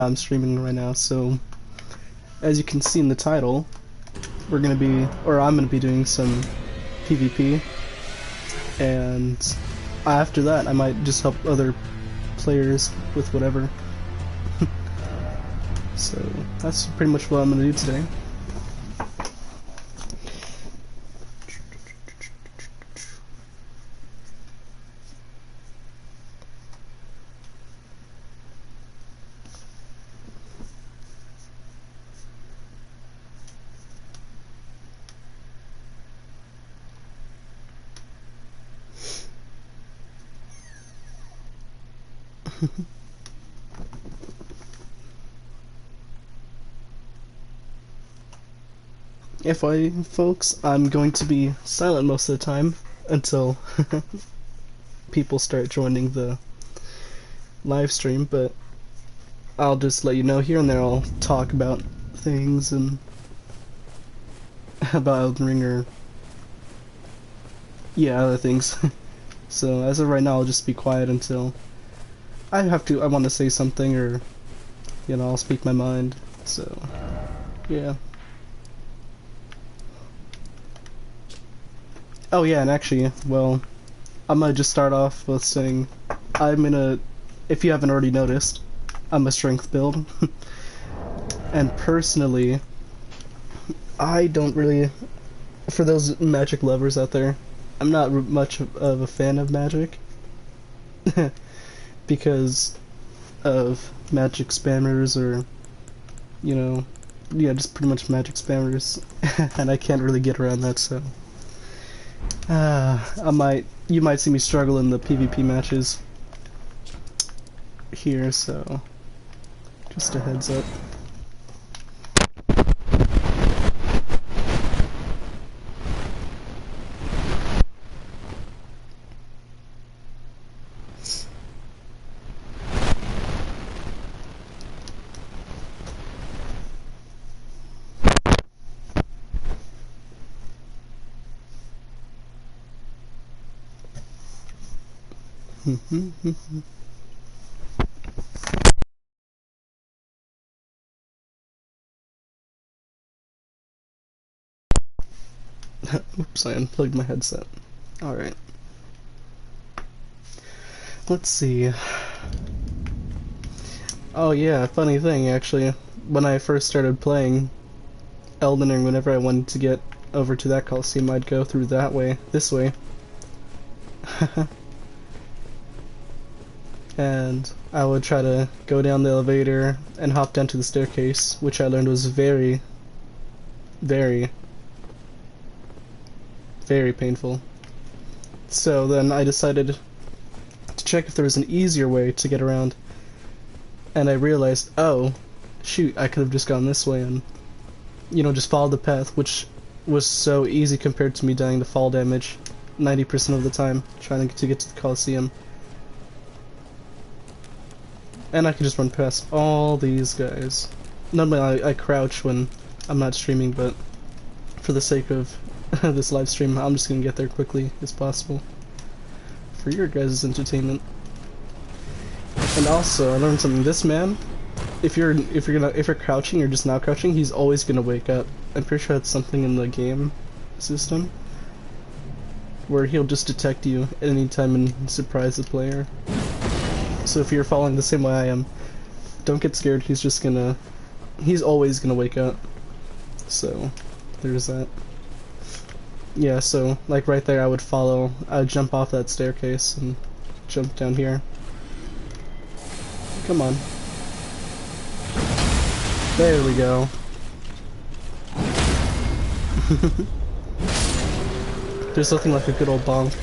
I'm streaming right now, so as you can see in the title, I'm gonna be doing some PvP, and after that I might just help other players with whatever. So that's pretty much what I'm gonna do today. FYI, folks, I'm going to be silent most of the time until people start joining the live stream, but I'll just let you know here and there I'll talk about things and about Elden Ring or other things. So as of right now I'll just be quiet until I want to say something, or I'll speak my mind. So yeah. Oh yeah, and actually, well, I'm gonna just start off with saying if you haven't already noticed, I'm a strength build. And personally, I don't really, for those magic lovers out there, I'm not much of a fan of magic. Because of magic spammers, or, just pretty much magic spammers. And I can't really get around that, so. You might see me struggle in the PvP matches here, so just a heads up. Oops, I unplugged my headset. Alright. Let's see. Oh yeah, funny thing actually. When I first started playing Elden Ring, whenever I wanted to get over to that Coliseum, I'd go through this way. And I would try to go down the elevator and hop down to the staircase, which I learned was very, very, very painful. So then I decided to check if there was an easier way to get around, and I realized, oh shoot, I could have just gone this way and just followed the path, which was so easy compared to me dying to fall damage 90% of the time trying to get to the Coliseum. And I can just run past all these guys. Normally I crouch when I'm not streaming, but for the sake of this live stream, I'm just gonna get there quickly as possible for your guys' entertainment. And also, I learned something. This man, if you're crouching or just not crouching, he's always gonna wake up. I'm pretty sure that's something in the game system where he'll just detect you at any time and surprise the player. So if you're following the same way I am, don't get scared. He's always gonna wake up. So there's that. Yeah, so like right there, I would jump off that staircase and jump down here. Come on. There we go. There's nothing like a good old bonk.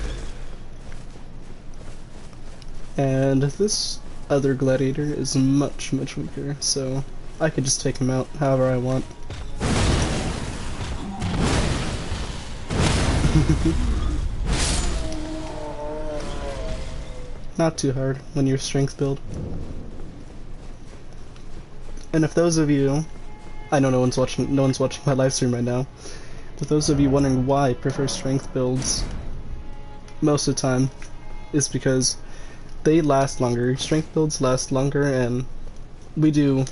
And this other gladiator is much, much weaker, so I could just take him out however I want. Not too hard when you're strength build. And if those of you, I know no one's watching my live stream right now, but those of you wondering why I prefer strength builds most of the time, is because they last longer. Strength builds last longer, and we do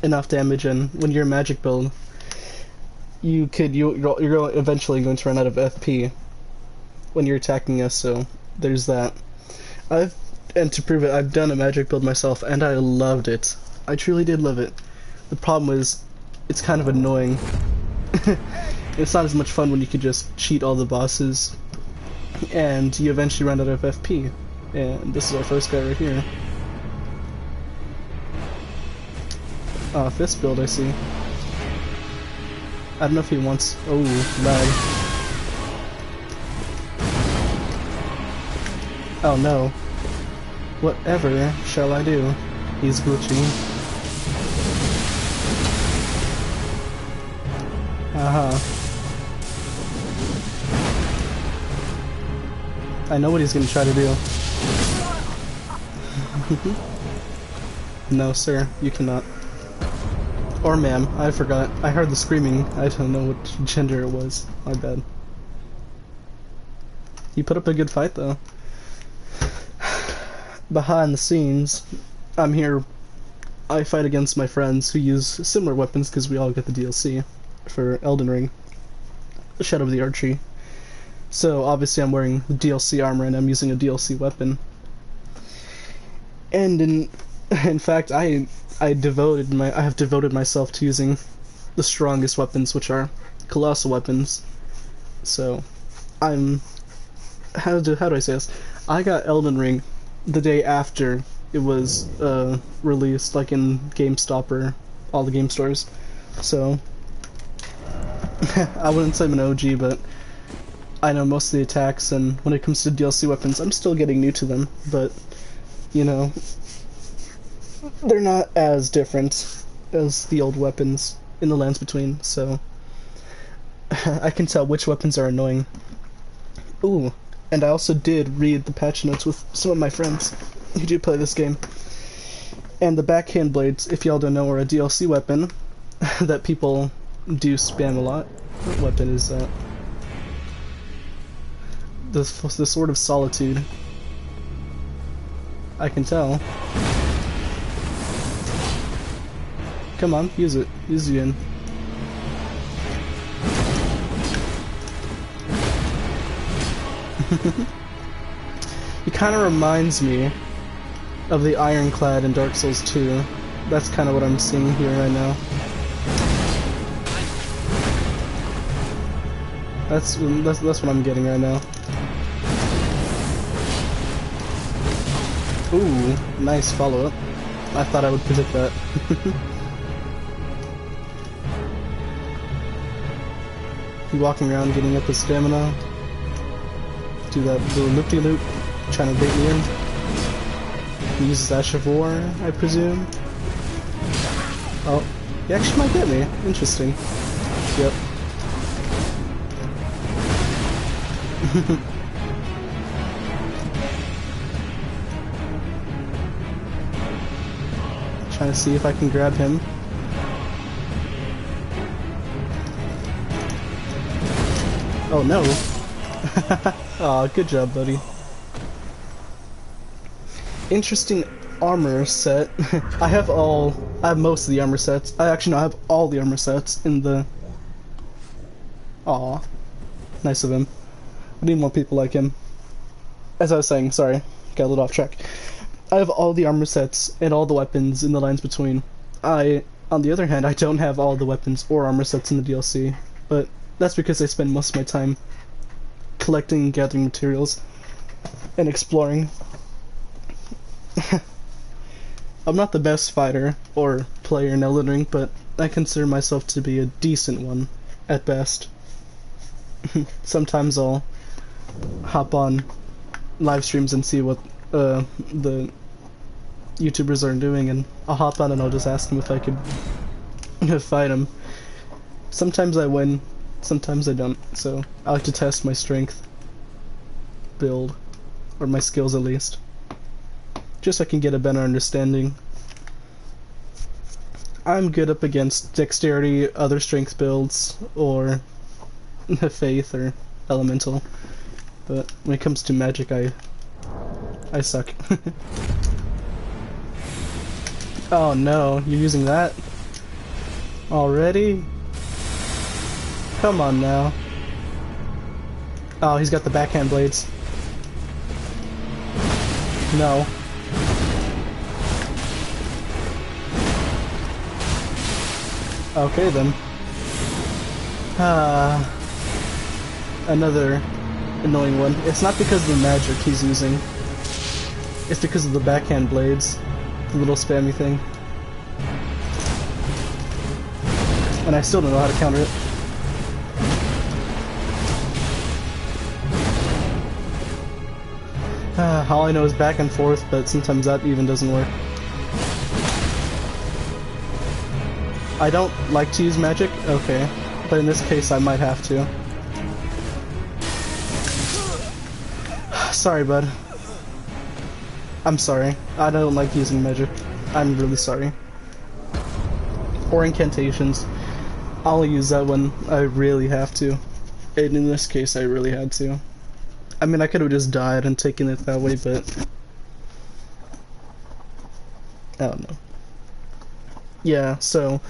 enough damage, and when you're a magic build, you're eventually going to run out of FP when you're attacking us. So there's that. And to prove it, I've done a magic build myself, and I loved it. I truly did love it. The problem is, it's kind of annoying. It's not as much fun when you could just cheat all the bosses, and you eventually run out of FP. And this is our first guy right here. This build I see. I don't know if he wants... Oh, lag. Oh no. Whatever shall I do? He's glitchy. I know what he's gonna try to do. No, sir, you cannot. Or ma'am, I forgot. I heard the screaming. I don't know what gender it was. My bad. He put up a good fight, though. Behind the scenes, I'm here. I fight against my friends who use similar weapons because we all get the DLC for Elden Ring, Shadow of the Archie. So obviously I'm wearing DLC armor and I'm using a DLC weapon. And in fact, I have devoted myself to using the strongest weapons, which are colossal weapons. So how do I say this? I got Elden Ring the day after it was released, like in GameStop or all the game stores. So I wouldn't say I'm an OG, but I know most of the attacks, and when it comes to DLC weapons, I'm still getting new to them, but, you know, they're not as different as the old weapons in the lands between, so I can tell which weapons are annoying. Ooh, and I also did read the patch notes with some of my friends who do play this game. And the backhand blades, if y'all don't know, are a DLC weapon that people do spam a lot. What weapon is that? The Sword of Solitude. I can tell. Come on, use it. Use it again. It kind of reminds me of the Ironclad in Dark Souls 2. That's kind of what I'm seeing here right now. That's what I'm getting right now. Ooh, nice follow-up. I thought I would predict that. He walking around getting up his stamina. Do that little loop-de-loop, trying to bait me in. He uses Ash of War, I presume. Oh, he actually might get me. Interesting. Yep. Trying to see if I can grab him. Oh no! Aw, good job, buddy. Interesting armor set. I have most of the armor sets. I have all the armor sets in the... Aw. Nice of him. I need more people like him. As I was saying, sorry, got a little off track. I have all the armor sets and all the weapons in the lines between. On the other hand, I don't have all the weapons or armor sets in the DLC, but that's because I spend most of my time collecting and gathering materials and exploring. I'm not the best fighter or player in Elden Ring, but I consider myself to be a decent one, at best. Sometimes I'll hop on live streams and see what the YouTubers are doing, and I'll hop on and I'll just ask them if I could fight them. Sometimes I win, sometimes I don't, so I like to test my strength, build, or my skills at least, just so I can get a better understanding. I'm good up against dexterity, other strength builds, or faith or elemental, but when it comes to magic, I suck. Oh no, you're using that? Already? Come on now. Oh, he's got the backhand blades. No. Okay then. Another annoying one. It's not because of the magic he's using. It's because of the backhand blades. The little spammy thing. And I still don't know how to counter it. All I know is back and forth, but sometimes that even doesn't work. I don't like to use magic, okay, but in this case I might have to. Sorry, bud. I'm sorry. I don't like using magic. I'm really sorry. Or incantations. I'll use that when I really have to. And in this case I really had to. I mean, I could have just died and taken it that way, but I don't know. Yeah, so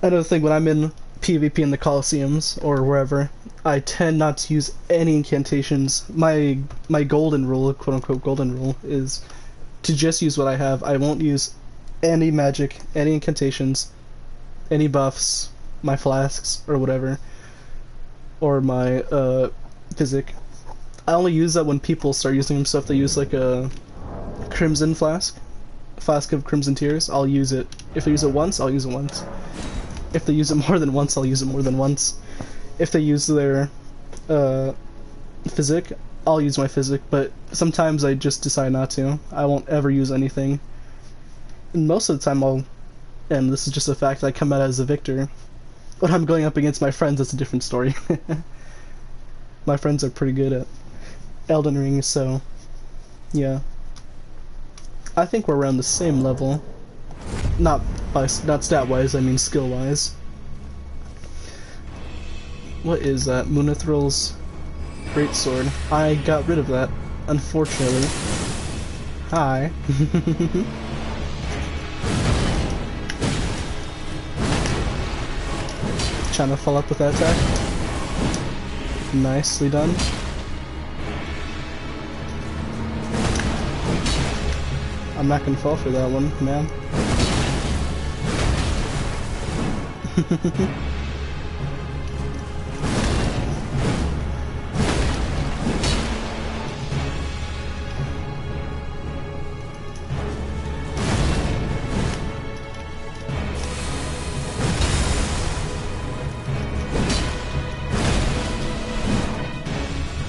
another thing, when I'm in PvP in the Colosseums or wherever, I tend not to use any incantations. My golden rule, quote unquote golden rule, is to just use what I have. I won't use any magic, any incantations, any buffs, my flasks or whatever, or my physic. I only use that when people start using them, so if they use like a crimson flask of crimson tears, I'll use it. If they use it once, I'll use it once. If they use it more than once, I'll use it more than once. If they use their physic, I'll use my physic, but sometimes I just decide not to. I won't ever use anything. And most of the time and this is just a fact, I come out as a victor. When I'm going up against my friends, it's a different story. My friends are pretty good at Elden Ring, so yeah. I think we're around the same level. Not stat-wise, I mean skill-wise. What is that? Munithral's greatsword. I got rid of that, unfortunately. Hi. Trying to follow up with that attack. Nicely done. I'm not gonna fall for that one, man.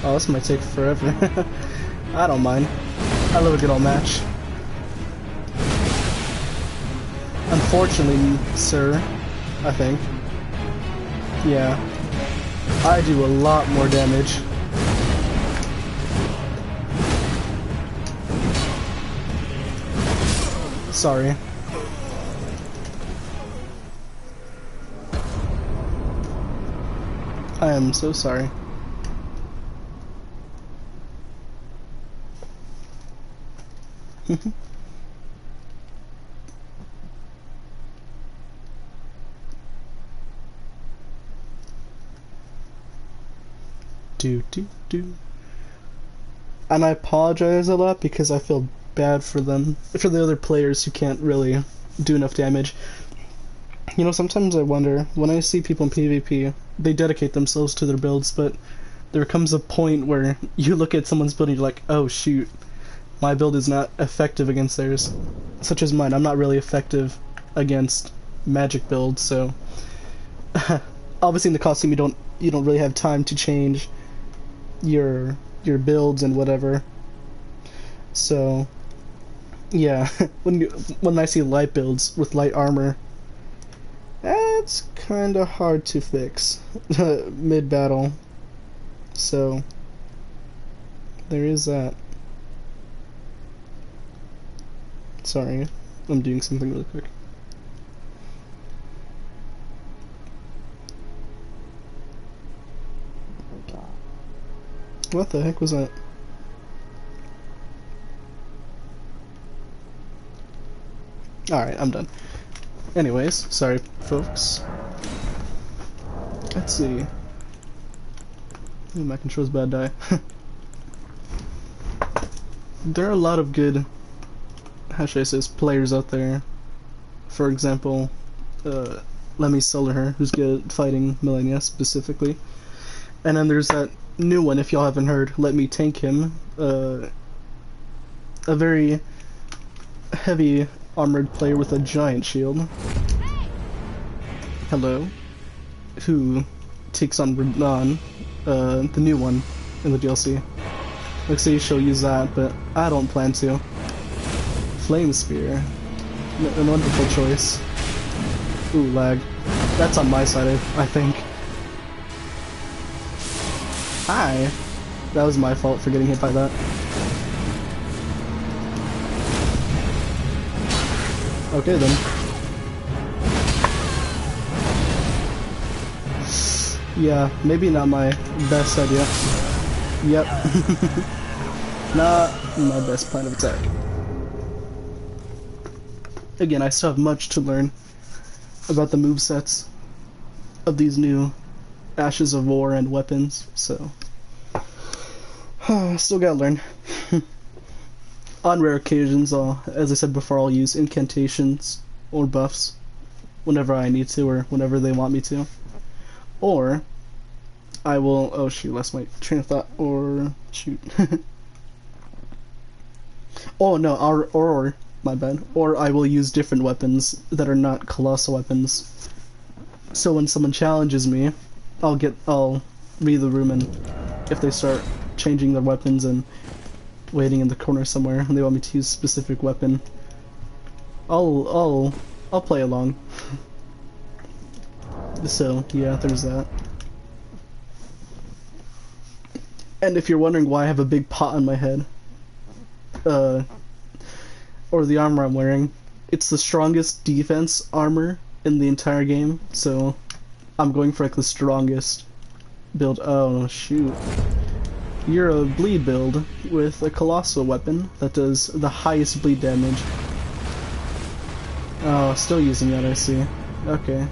Oh, this might take forever. I don't mind. I love a good old match. Unfortunately, sir, I think. Yeah. I do a lot more damage. Sorry. I am so sorry. And I apologize a lot because I feel bad for them, for the other players who can't really do enough damage. You know, sometimes I wonder, when I see people in PvP, they dedicate themselves to their builds, but there comes a point where you look at someone's build and you're like, oh shoot, my build is not effective against theirs. Such as mine, I'm not really effective against magic builds, so obviously in the costume you don't really have time to change your builds and whatever. So yeah, when I see light builds with light armor, that's kind of hard to fix mid battle. So there is that. Sorry, I'm doing something really quick. What the heck was that? Alright, I'm done. Anyways, sorry, folks. Let's see. Ooh, my control's about to die. There are a lot of good, how should I say this, players out there. For example, Lemmy Solarher, who's good at fighting Millennia specifically. And then there's that new one, if y'all haven't heard, Let Me Tank Him. A very heavy armored player with a giant shield. Hello. Who takes on Radon, the new one in the DLC. Looks like she'll use that, but I don't plan to. Flame Spear. A wonderful choice. Ooh, lag. That's on my side, I think. Hi! That was my fault for getting hit by that. Okay then. Yeah, maybe not my best idea. Yep. Not my best plan of attack. Again, I still have much to learn about the movesets of these new Ashes of War and weapons, so still gotta learn. On rare occasions, as I said before, I'll use incantations or buffs whenever I need to or whenever they want me to. Or I will, oh shoot, lost my train of thought, or shoot. Oh no, or my bad. Or I will use different weapons that are not colossal weapons. So when someone challenges me, I'll read the room, and if they start changing their weapons and waiting in the corner somewhere and they want me to use a specific weapon, I'll play along. So yeah, there's that. And if you're wondering why I have a big pot on my head, or the armor I'm wearing, it's the strongest defense armor in the entire game, so I'm going for like the strongest build. Oh shoot. You're a bleed build with a colossal weapon that does the highest bleed damage. Oh, still using that, I see. Okay.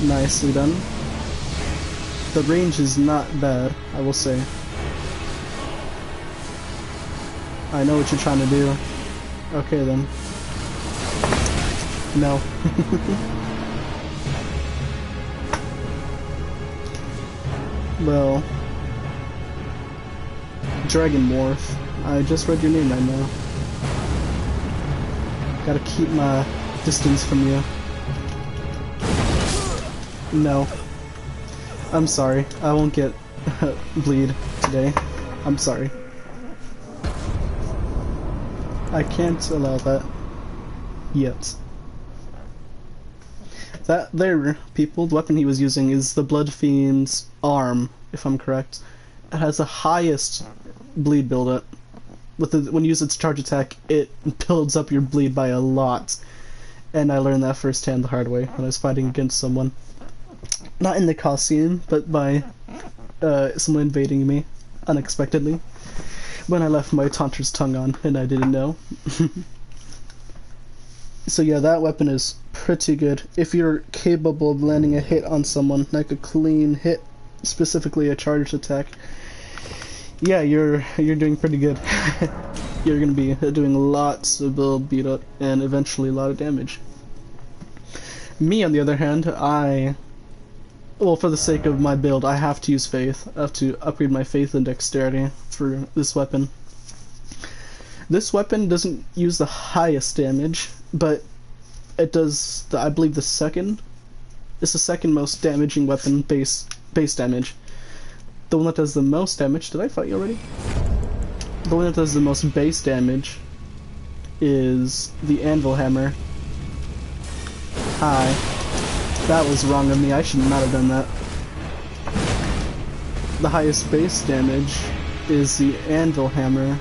Nicely done. The range is not bad, I will say. I know what you're trying to do. Okay then. No. Well, Dragon Morph. I just read your name right now. Gotta keep my distance from you. No. I'm sorry. I won't get bleed today. I'm sorry. I can't allow that yet. That there, people, the weapon he was using is the Blood Fiend's arm, if I'm correct. It has the highest bleed build-up. When you use its charge attack, it builds up your bleed by a lot. And I learned that firsthand the hard way when I was fighting against someone. Not in the Coliseum, but by someone invading me unexpectedly. When I left my Taunter's tongue on and I didn't know. So yeah, that weapon is pretty good. If you're capable of landing a hit on someone, like a clean hit, specifically a charged attack, yeah, you're doing pretty good. You're gonna be doing lots of build, beat up, and eventually a lot of damage. Me, on the other hand, well, for the sake of my build, I have to use Faith. I have to upgrade my Faith and Dexterity for this weapon. This weapon doesn't use the highest damage, but it does, I believe, the second. It's the second most damaging weapon base damage. The one that does the most damage, did I fight you already? The one that does the most base damage is the Anvil Hammer. Hi. That was wrong of me, I should not have done that. The highest base damage is the Anvil Hammer.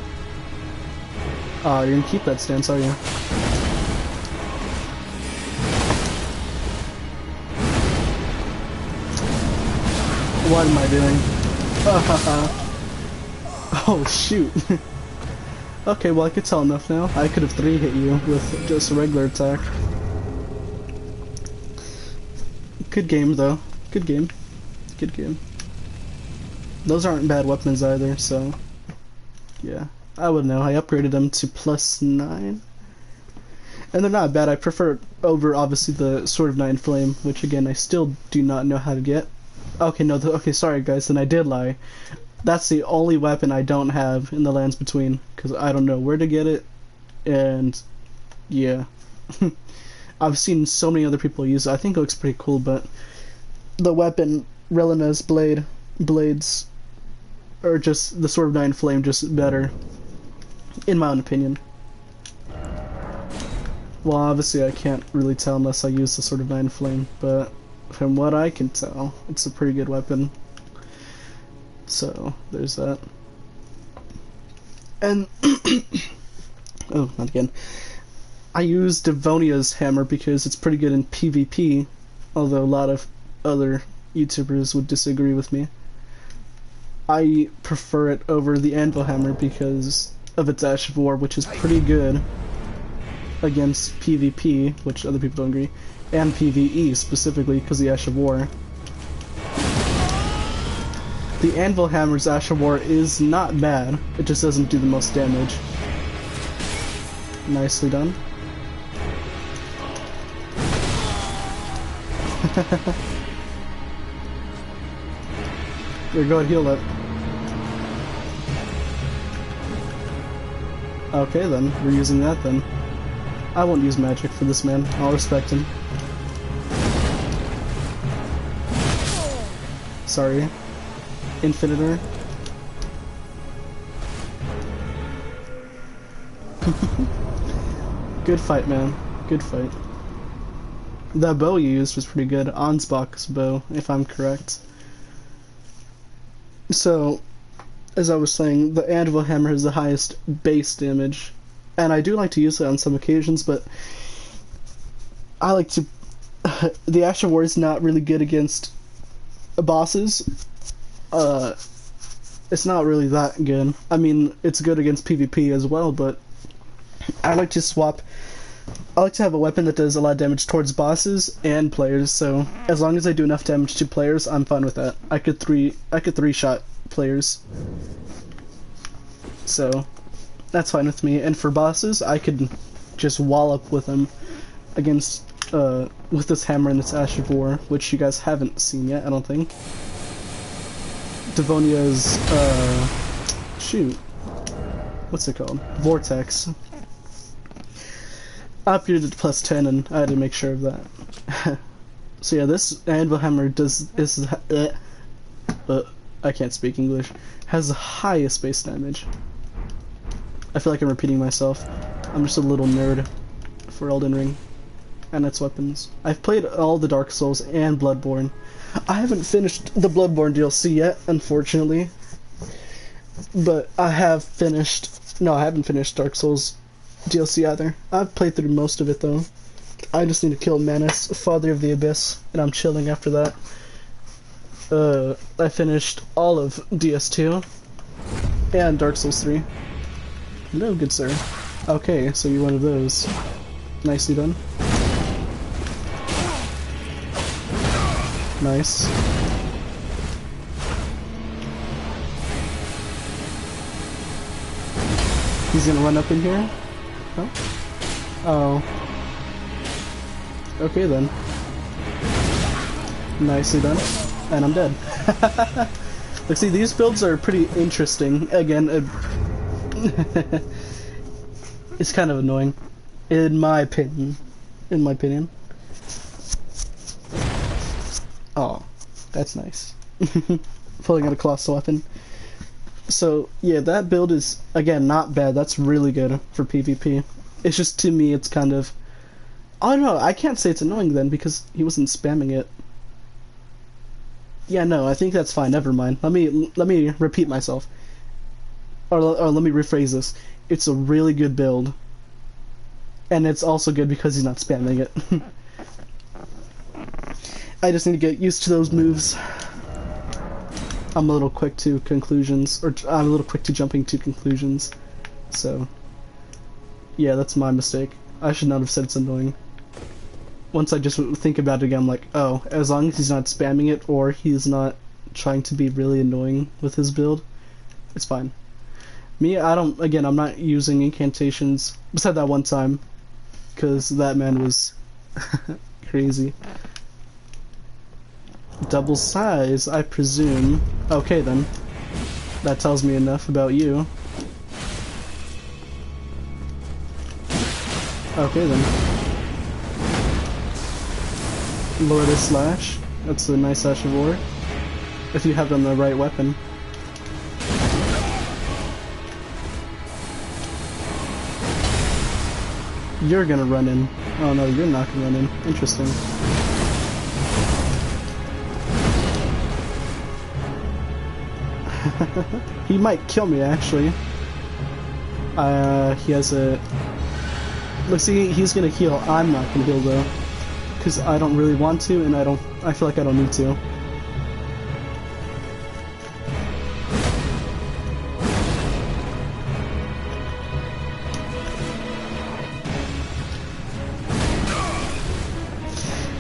Oh, you're gonna keep that stance, are you? What am I doing? Oh shoot. Okay, well I could tell enough now. I could have 3-hit you with just a regular attack. Good game though. Good game. Good game. Those aren't bad weapons either, so yeah. I would know. I upgraded them to +9. And they're not bad. I prefer it over obviously the Sword of Nine Flame, which again I still do not know how to get. Okay, no, okay, sorry guys, then I did lie. That's the only weapon I don't have in the Lands Between, because I don't know where to get it, and yeah. I've seen so many other people use it. I think it looks pretty cool, but the weapon, Relina's blades, or just the Sword of Nine Flame, just better, in my own opinion. Well, obviously I can't really tell unless I use the Sword of Nine Flame, but from what I can tell, it's a pretty good weapon. So, there's that. And, oh, not again. I use Devonia's hammer because it's pretty good in PvP, although a lot of other YouTubers would disagree with me. I prefer it over the Anvil hammer because of its Ash of War, which is pretty good against PvP, which other people don't agree, and PvE specifically because of the Ash of War. The Anvil Hammer's Ash of War is not bad, it just doesn't do the most damage. Nicely done. Here, go ahead, heal up. Okay then, we're using that then. I won't use magic for this man, I'll respect him. Sorry. Infinitor. Good fight, man. Good fight. That bow you used was pretty good. Ansbach's bow, if I'm correct. So, as I was saying, the Anvil Hammer has the highest base damage. And I do like to use it on some occasions, but I like to... the Ash of War is not really good against bosses. It's not really that good. I mean, it's good against PvP as well, but I like to swap. I like to have a weapon that does a lot of damage towards bosses and players, so as long as I do enough damage to players, I'm fine with that. I could three-shot players. So, that's fine with me. And for bosses, I could just wallop with them against, with this hammer and this Ash of War, which you guys haven't seen yet, I don't think. Devonia's, shoot. What's it called? Vortex. I upgraded it to +10 and I had to make sure of that. So yeah, this Anvil Hammer I can't speak English. Has the highest base damage. I feel like I'm repeating myself. I'm just a little nerd for Elden Ring and its weapons. I've played all the Dark Souls and Bloodborne. I haven't finished the Bloodborne DLC yet, unfortunately. But I have finished... No, I haven't finished Dark Souls DLC either. I've played through most of it, though. I just need to kill Manus, Father of the Abyss, and I'm chilling after that. I finished all of DS2 and Dark Souls 3. Hello, good sir. Okay, so you're one of those. Nicely done. Nice. He's gonna run up in here? Oh. Oh. Okay then. Nicely done. And I'm dead. Like, see, these builds are pretty interesting. Again, it's kind of annoying, in my opinion. In my opinion. Oh, that's nice. Pulling out a colossal weapon. So, yeah, that build is, again, not bad. That's really good for PvP. It's just, to me, it's kind of... I don't know, I can't say it's annoying then, because he wasn't spamming it. Yeah, no, I think that's fine. Never mind. Let me repeat myself. Or let me rephrase this. It's a really good build. And it's also good because he's not spamming it. I just need to get used to those moves. I'm a little quick to conclusions, or I'm a little quick to jumping to conclusions. So, Yeah, that's my mistake. I should not have said it's annoying. Once I just think about it again, I'm like, oh, as long as he's not spamming it or he's not trying to be really annoying with his build, it's fine. Me, I'm not using incantations, besides that one time, because that man was crazy. Double size, I presume. Okay then. That tells me enough about you. Okay then. Lower this slash. That's a nice slash of war. If you have done the right weapon. You're gonna run in. Oh no, you're not gonna run in. Interesting. He might kill me actually. He has a... Look, see, he's gonna heal. I'm not gonna heal though. Because I don't really want to, and I feel like I don't need to.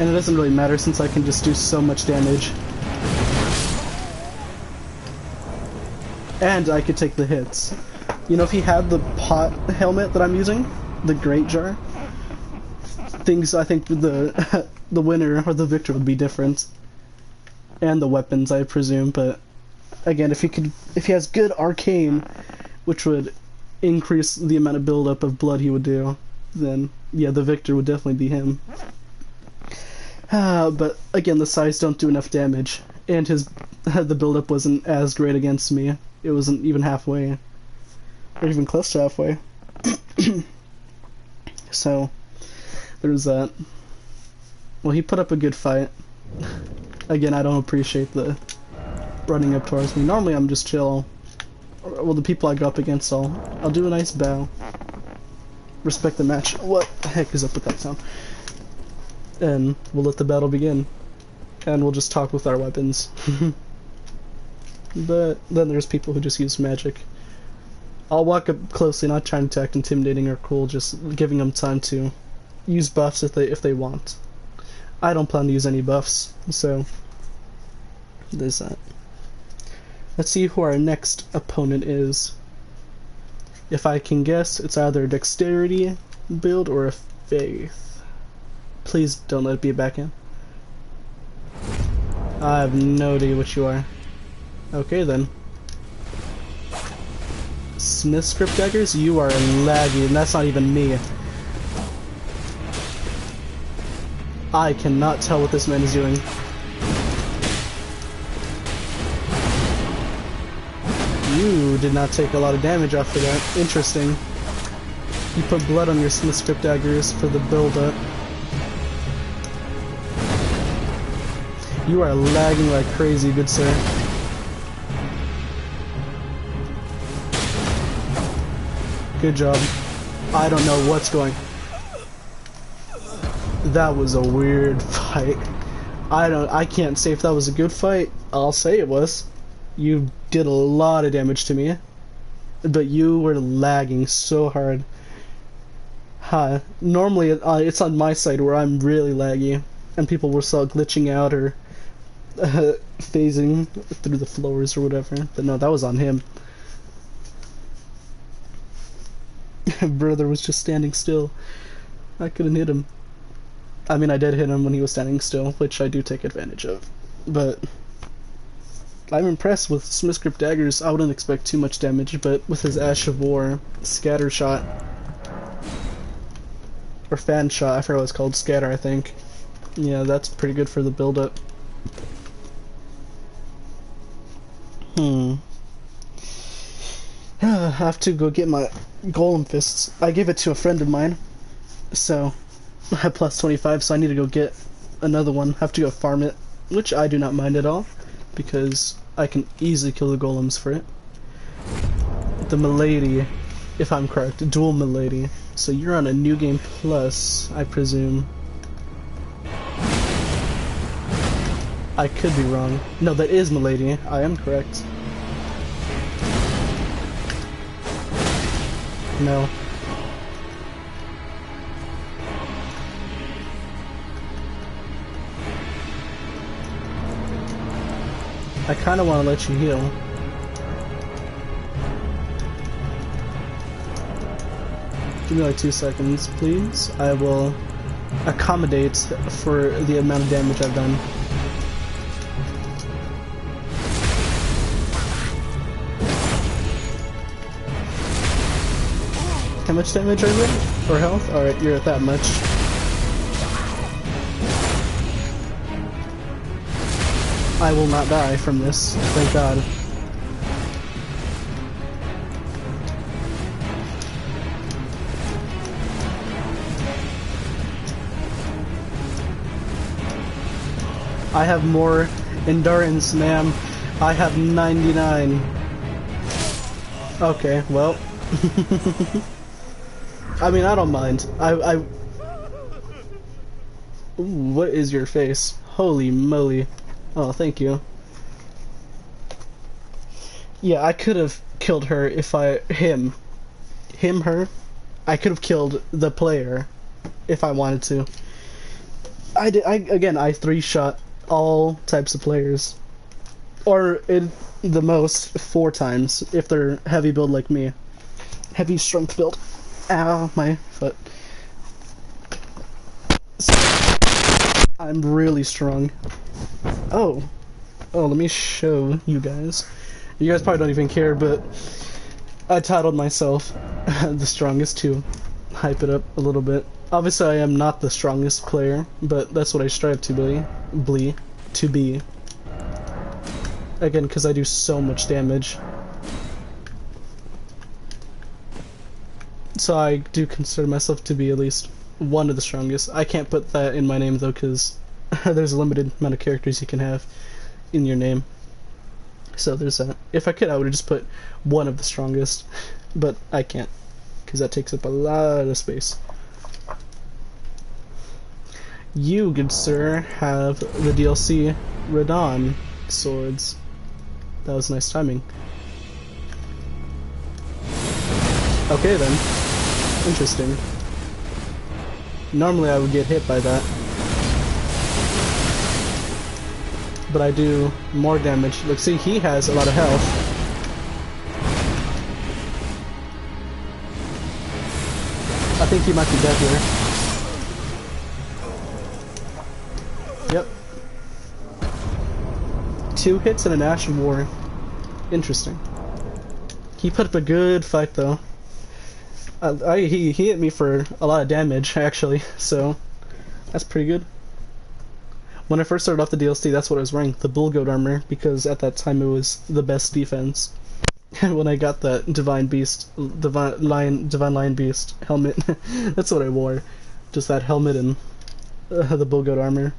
And it doesn't really matter since I can just do so much damage. And I could take the hits. You know, if he had the pot helmet that I'm using, the Great Jar, I think the winner or the victor would be different, and the weapons, I presume. But again, if he has good arcane, which would increase the amount of buildup of blood he would do, then yeah, the victor would definitely be him. But again, the size don't do enough damage, and the buildup wasn't as great against me. It wasn't even halfway, or even close to halfway. So there's that. Well, he put up a good fight. Again, I don't appreciate the running up towards me. Normally I'm just chill. Well, the people I go up against, I'll do a nice bow. Respect the match. What the heck is up with that sound? And we'll let the battle begin. And we'll just talk with our weapons. But then there's people who just use magic. I'll walk up closely, not trying to act intimidating or cool, just giving them time to use buffs if they want. I don't plan to use any buffs, so there's that. Let's see who our next opponent is. If I can guess, it's either a dexterity build or a faith. Please don't let it be a backhand. I have no idea what you are. Okay then. Smith script daggers, you are laggy, and that's not even me. I cannot tell what this man is doing. You did not take a lot of damage off of that. Interesting. You put blood on your Smith script daggers for the build-up. You are lagging like crazy, good sir. Good job. I don't know what's going... That was a weird fight. I can't say if that was a good fight. I'll say it was. You did a lot of damage to me. But you were lagging so hard. Normally it's on my side where I'm really laggy. And people were still glitching out or phasing through the floors or whatever. But no, that was on him. Brother was just standing still. I couldn't hit him. I mean, I did hit him when he was standing still, which I do take advantage of. But I'm impressed with Smith script daggers. I wouldn't expect too much damage, but with his Ash of War, scatter shot, or fan shot, I forgot what it's called, scatter, I think. Yeah, that's pretty good for the build-up. I have to go get my golem fists. I gave it to a friend of mine, so I have plus 25, so I need to go get another one. Have to go farm it, which I do not mind at all, because I can easily kill the golems for it. The Milady, if I'm correct, dual Milady. So you're on a new game plus, I presume. I could be wrong. No, that is Milady. I am correct. No. I kind of want to let you heal. Give me like 2 seconds, please. I will accommodate for the amount of damage I've done. How much damage are you at? Or health? Alright, you're at that much. I will not die from this, thank God. I have more endurance, ma'am. I have 99. Okay, well. I mean, I don't mind. Ooh, what is your face? Holy moly. Oh, thank you. Yeah, I could have killed her if her. I could have killed the player if I wanted to. Again, I 3-shot all types of players. Or, the most, 4 times, if they're heavy build like me. Heavy strength build. Ow, my foot. I'm really strong. Oh, let me show you guys. You guys probably don't even care, but I titled myself the strongest to hype it up a little bit. Obviously, I am not the strongest player, but that's what I strive to be. Again, because I do so much damage. So I do consider myself to be at least one of the strongest. I can't put that in my name though, because there's a limited amount of characters you can have in your name. So there's that. If I could, I would have just put one of the strongest, but I can't, because that takes up a lot of space. You, good sir, have the DLC Radon swords. That was nice timing. Okay then. Interesting. Normally I would get hit by that. But I do more damage. Look, see, he has a lot of health. I think he might be dead here. Yep. 2 hits and an Ash of War. Interesting. He put up a good fight though. He hit me for a lot of damage actually, so that's pretty good. When I first started off the DLC, that's what I was wearing, the Bull Goat armor, because at that time it was the best defense. And when I got that Divine Lion Beast helmet, that's what I wore. Just that helmet and the Bull Goat armor,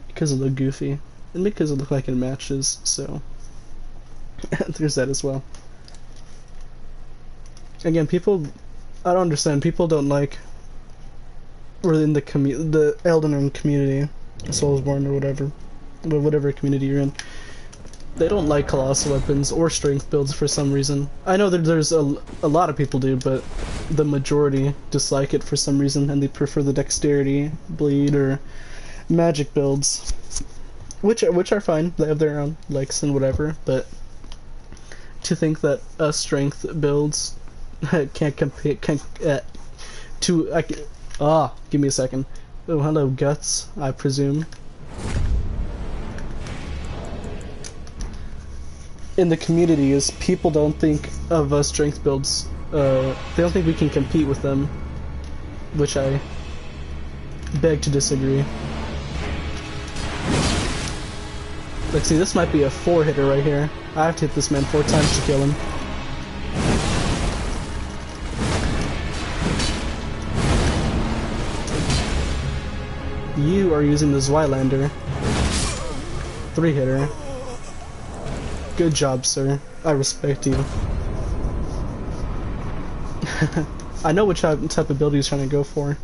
because it looked goofy, and because it looked like it matches, so there's that as well. Again, I don't understand, people don't like, or in the Elden Ring community, Soulsborne or whatever community you're in, they don't like colossal weapons or strength builds for some reason. I know that there's a lot of people do, but the majority dislike it for some reason, and they prefer the dexterity, bleed, or magic builds, which are fine. They have their own likes and whatever, but to think that strength builds can't compete, give me a second. Oh, hello, Guts, I presume. In the community, is people don't think of strength builds, they don't think we can compete with them, which I beg to disagree. Like, see, this might be a 4-hitter right here. I have to hit this man 4 times to kill him. You are using the Zweilander. 3-hitter. Good job, sir. I respect you. I know which type of ability he's trying to go for.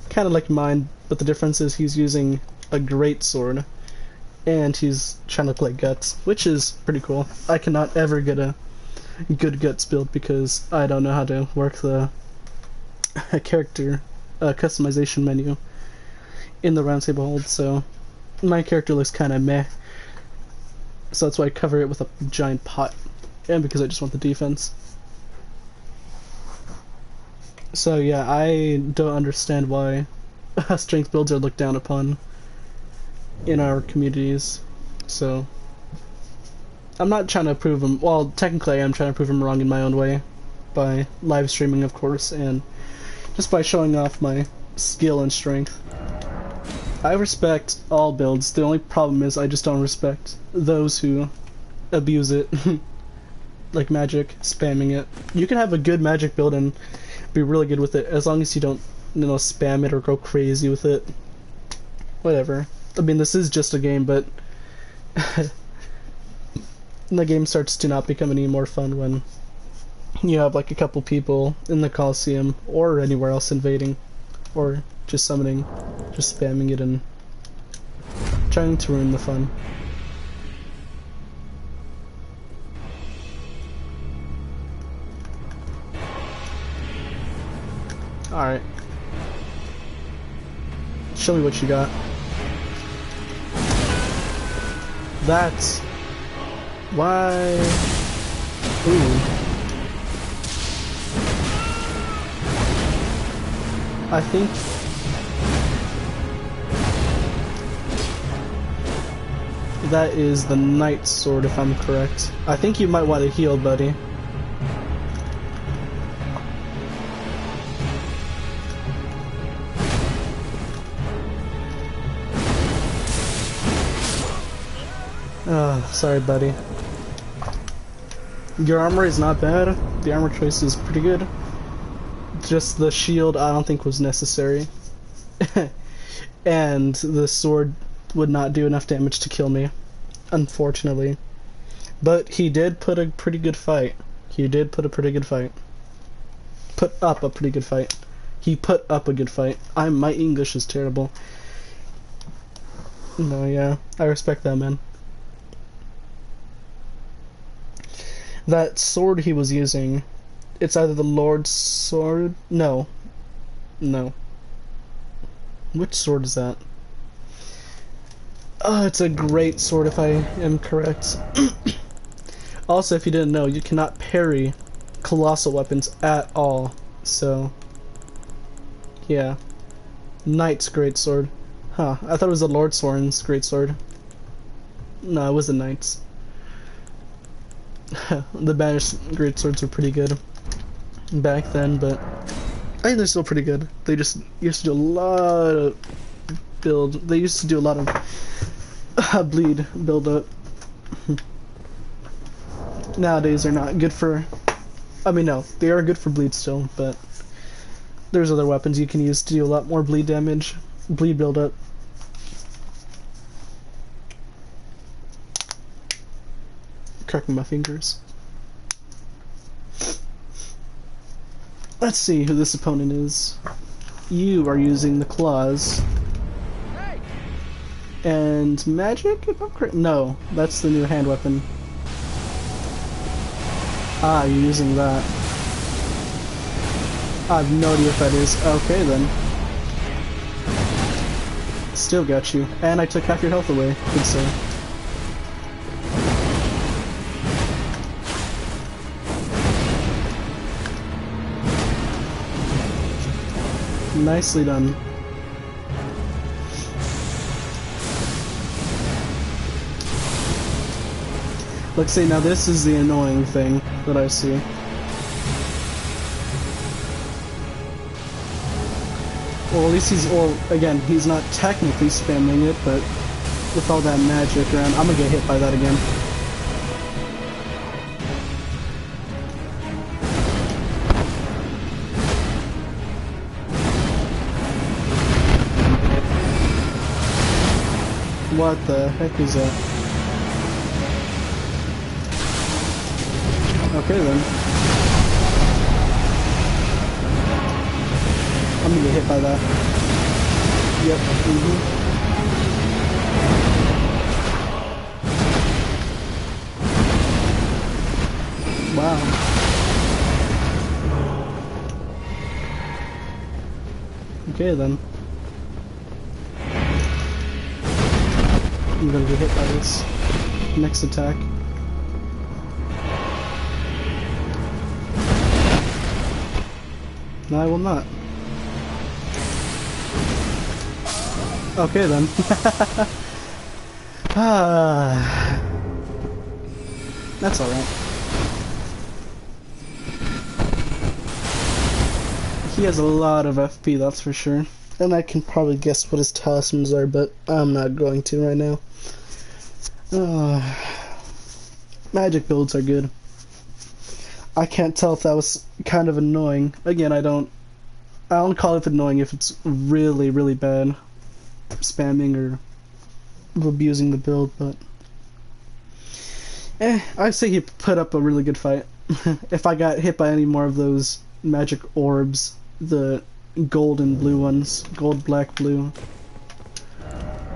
Kind of like mine, but the difference is he's using a great sword, and he's trying to play Guts, which is pretty cool. I cannot ever get a good Guts build because I don't know how to work the character customization menu in the roundtable hold, so my character looks kind of meh. So that's why I cover it with a giant pot. And because I just want the defense. So yeah, I don't understand why strength builds are looked down upon in our communities. So I'm not trying to prove them. Well, technically I am trying to prove them wrong in my own way. By live streaming, of course, and just by showing off my skill and strength. I respect all builds. The only problem is I just don't respect those who abuse it. Like magic, spamming it. You can have a good magic build and be really good with it, as long as you don't, spam it or go crazy with it. Whatever. I mean, this is just a game, but the game starts to not become any more fun when you have like a couple people in the Coliseum or anywhere else invading, or just summoning, just spamming it and trying to ruin the fun. Alright. Show me what you got. That's why. Ooh. I think that is the Knight's Sword, if I'm correct. I think you might want to heal, buddy. Sorry, buddy. Your armor is not bad. The armor choice is pretty good. Just the shield I don't think was necessary. And the sword would not do enough damage to kill me, unfortunately. But he did put a pretty good fight. He did put a pretty good fight. Put up a pretty good fight. He put up a good fight. My English is terrible. No, yeah, I respect that, man. That sword he was using, it's either the Lord's sword. No. Which sword is that? Oh, it's a great sword if I am correct. Also, if you didn't know, you cannot parry colossal weapons at all. So, yeah. Knight's great sword. Huh, I thought it was the Lord Soren's great sword. No, it was the Knight's. The banished great swords were pretty good back then, but I think they're still pretty good. They just used to do a lot of build. They used to do a lot of bleed build up. Nowadays they're not good for. I mean, no, they are good for bleed still, but there's other weapons you can use to do a lot more bleed damage, bleed build up. Cracking my fingers. Let's see who this opponent is. You are using the claws. And magic, if I'm correct? No, that's the new hand weapon. Ah, you're using that. I have no idea if that is. Okay then. Still got you. And I took half your health away. Good sir. Nicely done. Let's see, now this is the annoying thing that I see. Well, at least again, he's not technically spamming it, but with all that magic around, I'm gonna get hit by that again. What the heck is that? Okay then. I'm gonna get hit by that. Yep. Wow. Okay then. I'm gonna get hit by this. next attack. No, I will not. Okay then. That's alright. He has a lot of FP, that's for sure. And I can probably guess what his talismans are, but I'm not going to right now. Magic builds are good. I can't tell if that was kind of annoying. Again, I don't call it annoying if it's really, really bad spamming or abusing the build, but I say he put up a really good fight. If I got hit by any more of those magic orbs, the gold and blue ones, gold, black, blue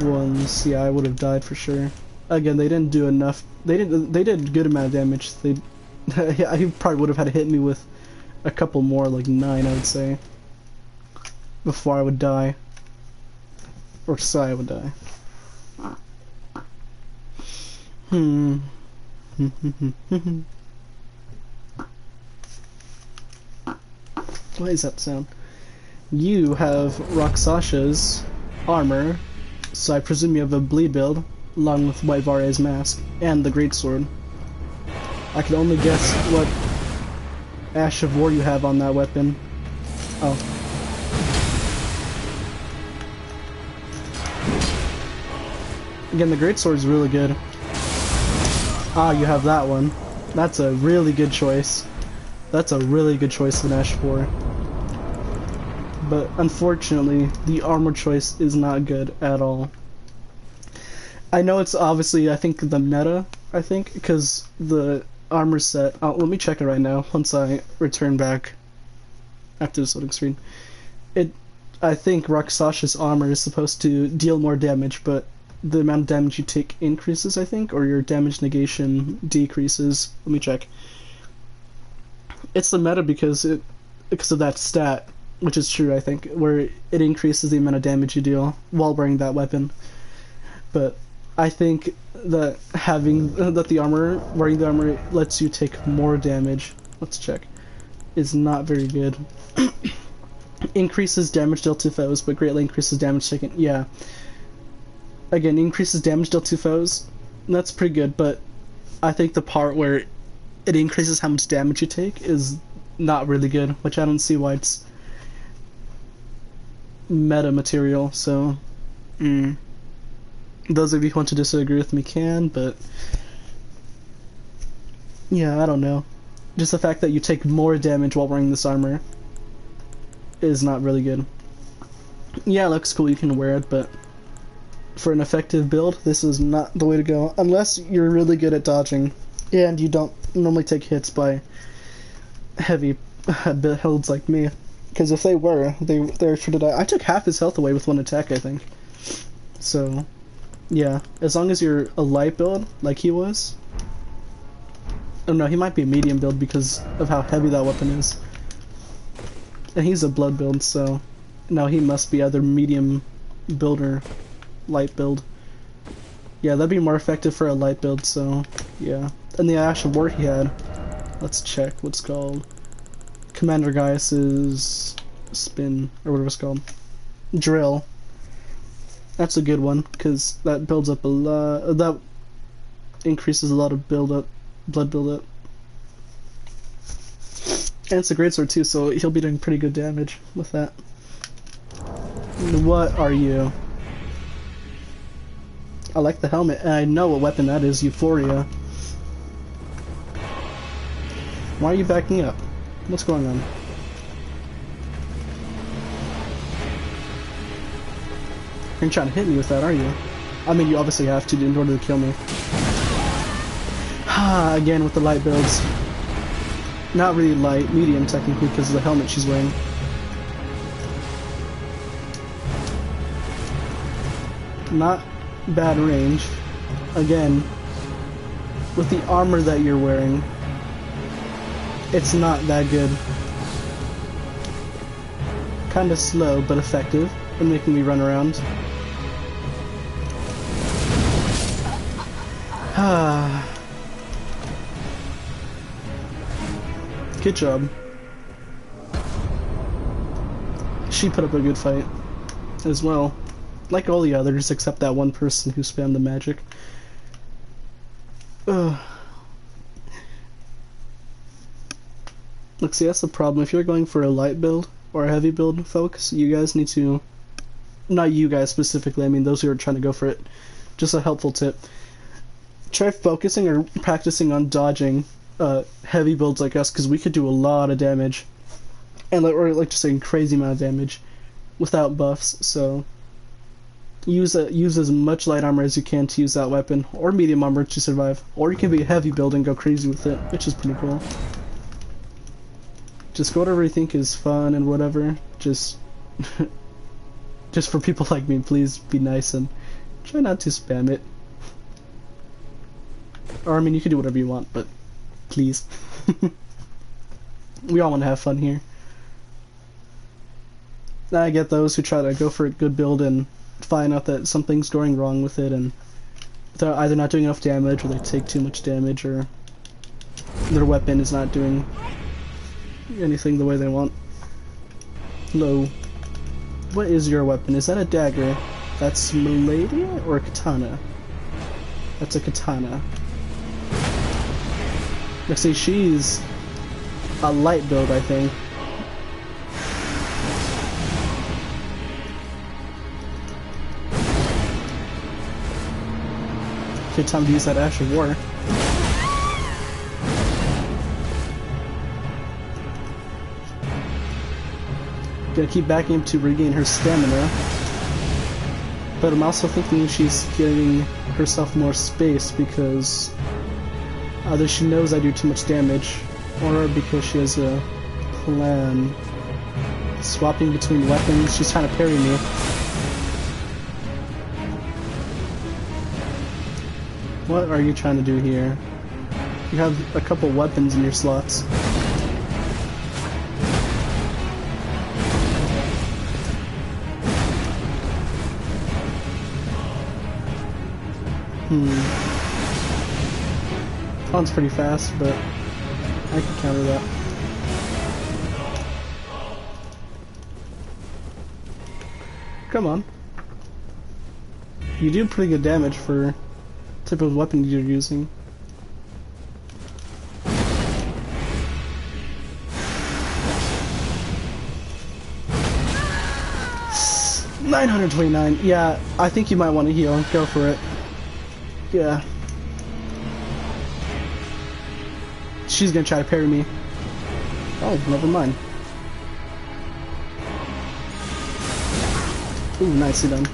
ones, yeah, I would have died for sure. Again, they didn't do enough. They did a good amount of damage. He probably would have had to hit me with a couple more, like 9, I would say, before I would die. Or Sai would die. What is that sound? You have Rakshas's armor, so I presume you have a bleed build, along with White Vare's mask, and the greatsword. I can only guess what Ash of War you have on that weapon. Oh. Again, the greatsword is really good. Ah, you have that one. That's a really good choice. That's a really good choice in Ash of War. But unfortunately, the armor choice is not good at all. I know it's obviously, I think, the meta, because the armor set... Oh, let me check it right now, once I return back after this loading screen. I think Rakshas's armor is supposed to deal more damage, but the amount of damage you take increases, I think, or your damage negation decreases. Let me check. It's the meta because of that stat, which is true, I think, where it increases the amount of damage you deal while wearing that weapon. But I think that wearing the armor lets you take more damage. Let's check. Is not very good. Increases damage dealt to foes, but greatly increases damage taken. Yeah. Again, increases damage dealt to foes. That's pretty good, but I think the part where it increases how much damage you take is not really good, which I don't see why it's meta material, so those of you who want to disagree with me can, but yeah, I don't know. Just the fact that you take more damage while wearing this armor is not really good. Yeah, it looks cool, you can wear it, but for an effective build, this is not the way to go, unless you're really good at dodging and you don't normally take hits by heavy builds like me. Because if they were, they're sure to die. I took half his health away with one attack, I think. So, yeah, as long as you're a light build, like he was. Oh no, he might be a medium build because of how heavy that weapon is. And he's a blood build, so no, he must be either medium build or light build. Yeah, that'd be more effective for a light build, so yeah. And the Ash of War he had, let's check what's called. Commander Gaius's spin, or whatever it's called. Drill. That's a good one, because that builds up a lot, that increases a lot of blood buildup. And it's a greatsword too, so he'll be doing pretty good damage with that. What are you? I like the helmet, and I know what weapon that is, Euphoria. Why are you backing up? What's going on? You're trying to hit me with that, are you? I mean, you obviously have to in order to kill me. Ah, again with the light builds. Not really light, medium technically, because of the helmet she's wearing. Not bad range. Again, with the armor that you're wearing, it's not that good. Kinda slow, but effective in making me run around. Good job. She put up a good fight as well. Like all the others, except that one person who spammed the magic. Ugh. Look, see, that's the problem. If you're going for a light build or a heavy build, folks, you guys need to... Not you guys specifically, I mean those who are trying to go for it. Just a helpful tip. Try focusing or practicing on dodging heavy builds like us, because we could do a lot of damage. And or like just a crazy amount of damage without buffs, so... Use as much light armor as you can to use that weapon, or medium armor to survive. Or you can be a heavy build and go crazy with it, which is pretty cool. Just go whatever you think is fun and whatever. Just for people like me, please be nice and try not to spam it. Or I mean, you can do whatever you want, but please. We all want to have fun here. I get those who try to go for a good build and find out that something's going wrong with it, and they're either not doing enough damage, or they take too much damage, or their weapon is not doing anything the way they want. Hello. What is your weapon? Is that a dagger? That's Milady or a katana? That's a katana. Let's see, she's a light build, I think. Good time to use that Ash of War. Gonna keep backing up to regain her stamina. But I'm also thinking she's giving herself more space because either she knows I do too much damage, or because she has a plan. Swapping between weapons, she's trying to parry me. What are you trying to do here? You have a couple weapons in your slots. Sounds pretty fast, but I can counter that. Come on. You do pretty good damage for the type of weapon you're using. $929. Yeah, I think you might want to heal. Go for it. Yeah. She's gonna try to parry me. Oh, never mind. Ooh, nicely done.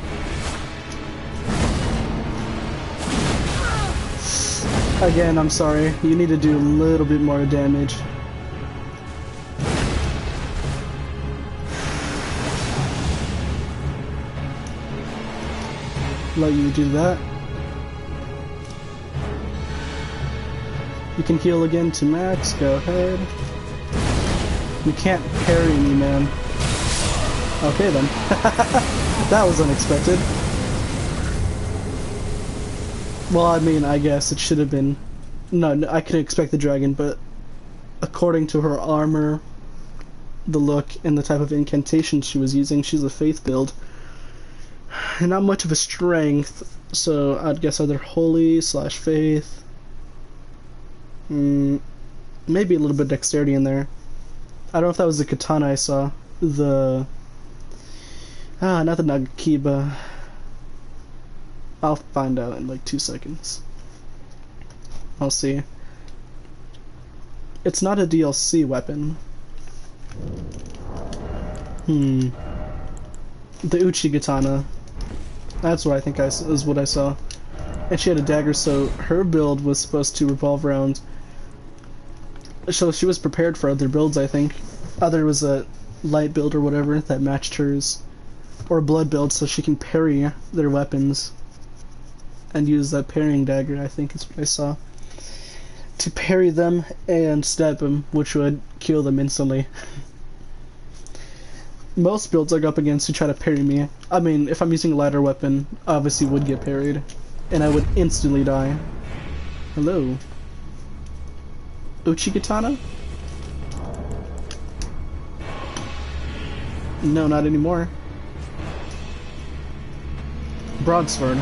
Again, I'm sorry. You need to do a little bit more damage. Let you do that. You can heal again to max, go ahead. You can't parry me, man. Okay then. That was unexpected. Well, I mean, I guess it should have been... No, I could expect the dragon, but according to her armor, the look, and the type of incantation she was using, she's a faith build. And not much of a strength, so I'd guess either holy / faith. Maybe a little bit of dexterity in there. I don't know if that was the katana I saw. Not the Nagakiba. I'll find out in like 2 seconds. I'll see. It's not a DLC weapon. The Uchi katana. That's what I think is what I saw. And she had a dagger, so her build was supposed to revolve around... So she was prepared for other builds, I think. Either it was a light build or whatever that matched hers. Or a blood build, so she can parry their weapons. And use that parrying dagger, I think is what I saw. To parry them and stab them, which would kill them instantly. Most builds I go up against who try to parry me, I mean, if I'm using a lighter weapon, obviously would get parried. And I would instantly die. Hello. Uchigatana? No, not anymore. Broadsword.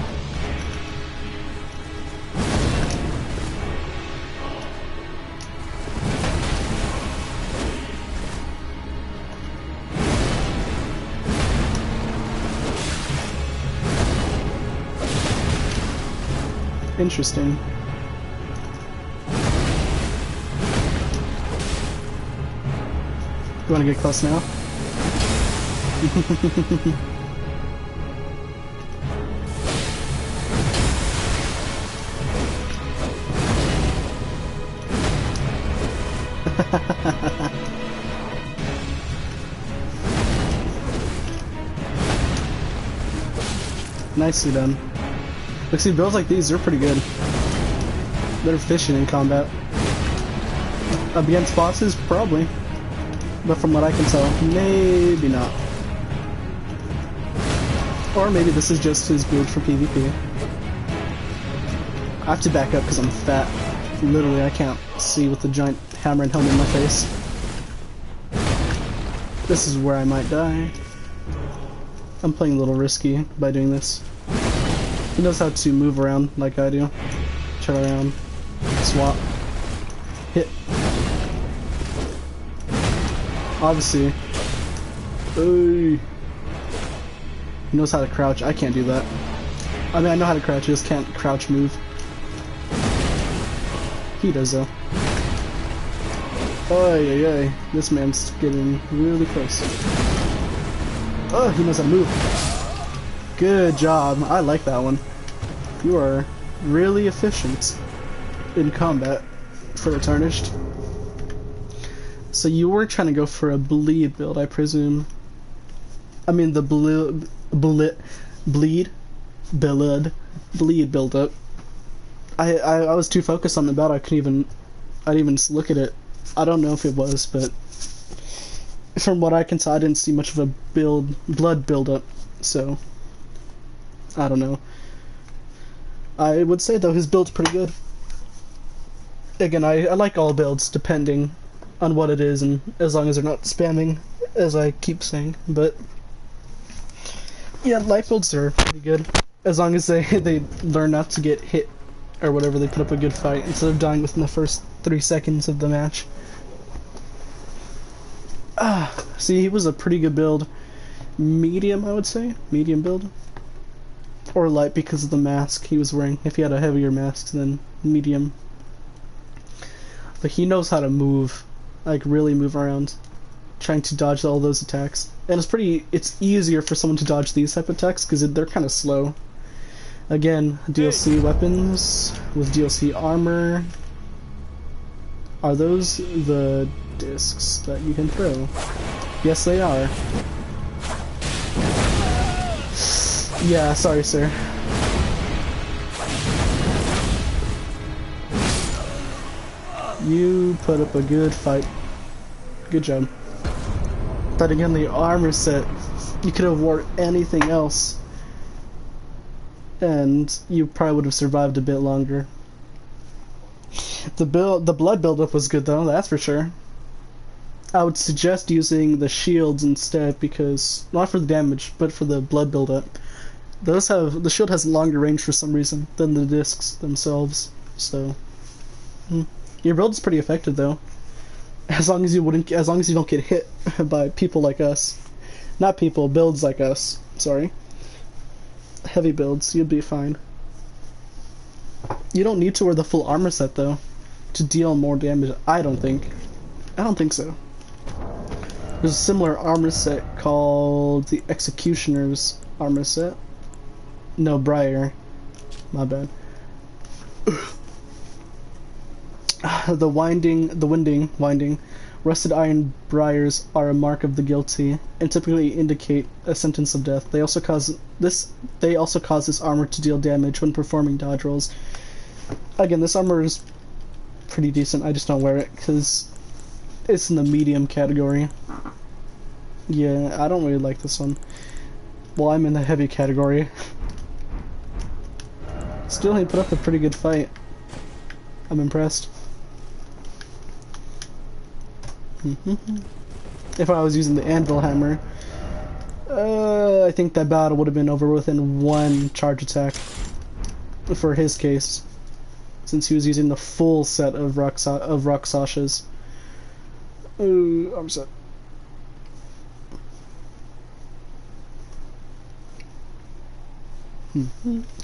Interesting. You want to get close now? Nicely done. Look, see, builds like these are pretty good. They're efficient in combat. Against bosses, probably. But from what I can tell, maybe not. Or maybe this is just his build for PvP. I have to back up because I'm fat. Literally, I can't see with the giant hammer and helmet in my face. This is where I might die. I'm playing a little risky by doing this. He knows how to move around like I do. Turn around, swap, hit. Obviously. Ooh. He knows how to crouch. I can't do that. I mean, I know how to crouch, I just can't crouch move. He does though. Oy, oy, oy. This man's getting really close. Oh, he knows how to move. Good job. I like that one. You are really efficient in combat for the Tarnished. So you were trying to go for a bleed build, I presume. I mean the bleed build up. I was too focused on the battle. I didn't even look at it. I don't know if it was, but from what I can tell, I didn't see much of a blood build up. So I don't know. I would say though his build's pretty good. Again, I like all builds depending on what it is, and as long as they're not spamming, as I keep saying. But yeah, light builds are pretty good as long as they learn not to get hit or whatever. They put up a good fight instead of dying within the first 3 seconds of the match. See, he was a pretty good build. Medium, I would say. Medium build. Or light because of the mask he was wearing. If he had a heavier mask, then medium. But he knows how to move. Like, really move around. Trying to dodge all those attacks. And it's easier for someone to dodge these type of attacks because they're kind of slow. Again, DLC weapons with DLC armor. Are those the discs that you can throw? Yes, they are. Yeah, sorry, sir. You put up a good fight. Good job. But again, the armor set, you could have worn anything else, and you probably would have survived a bit longer. The blood buildup was good though, that's for sure. I would suggest using the shields instead because, not for the damage, but for the blood buildup. The shield has longer range for some reason than the discs themselves, so your build is pretty effective though. As long as you don't get hit by people like us. Not people, builds like us. Sorry. Heavy builds, you'll be fine. You don't need to wear the full armor set though to deal more damage, I don't think. I don't think so. There's a similar armor set called the Executioner's armor set. No, Briar. My bad. The winding, rusted iron briars are a mark of the guilty and typically indicate a sentence of death. They also cause this armor to deal damage when performing dodge rolls. Again, this armor is pretty decent. I just don't wear it because it's in the medium category. Yeah, I don't really like this one. Well, I'm in the heavy category. Still, he put up a pretty good fight. I'm impressed. If I was using the anvil hammer, I think that battle would have been over within one charge attack. For his case, since he was using the full set of rock Sashas. I'm set.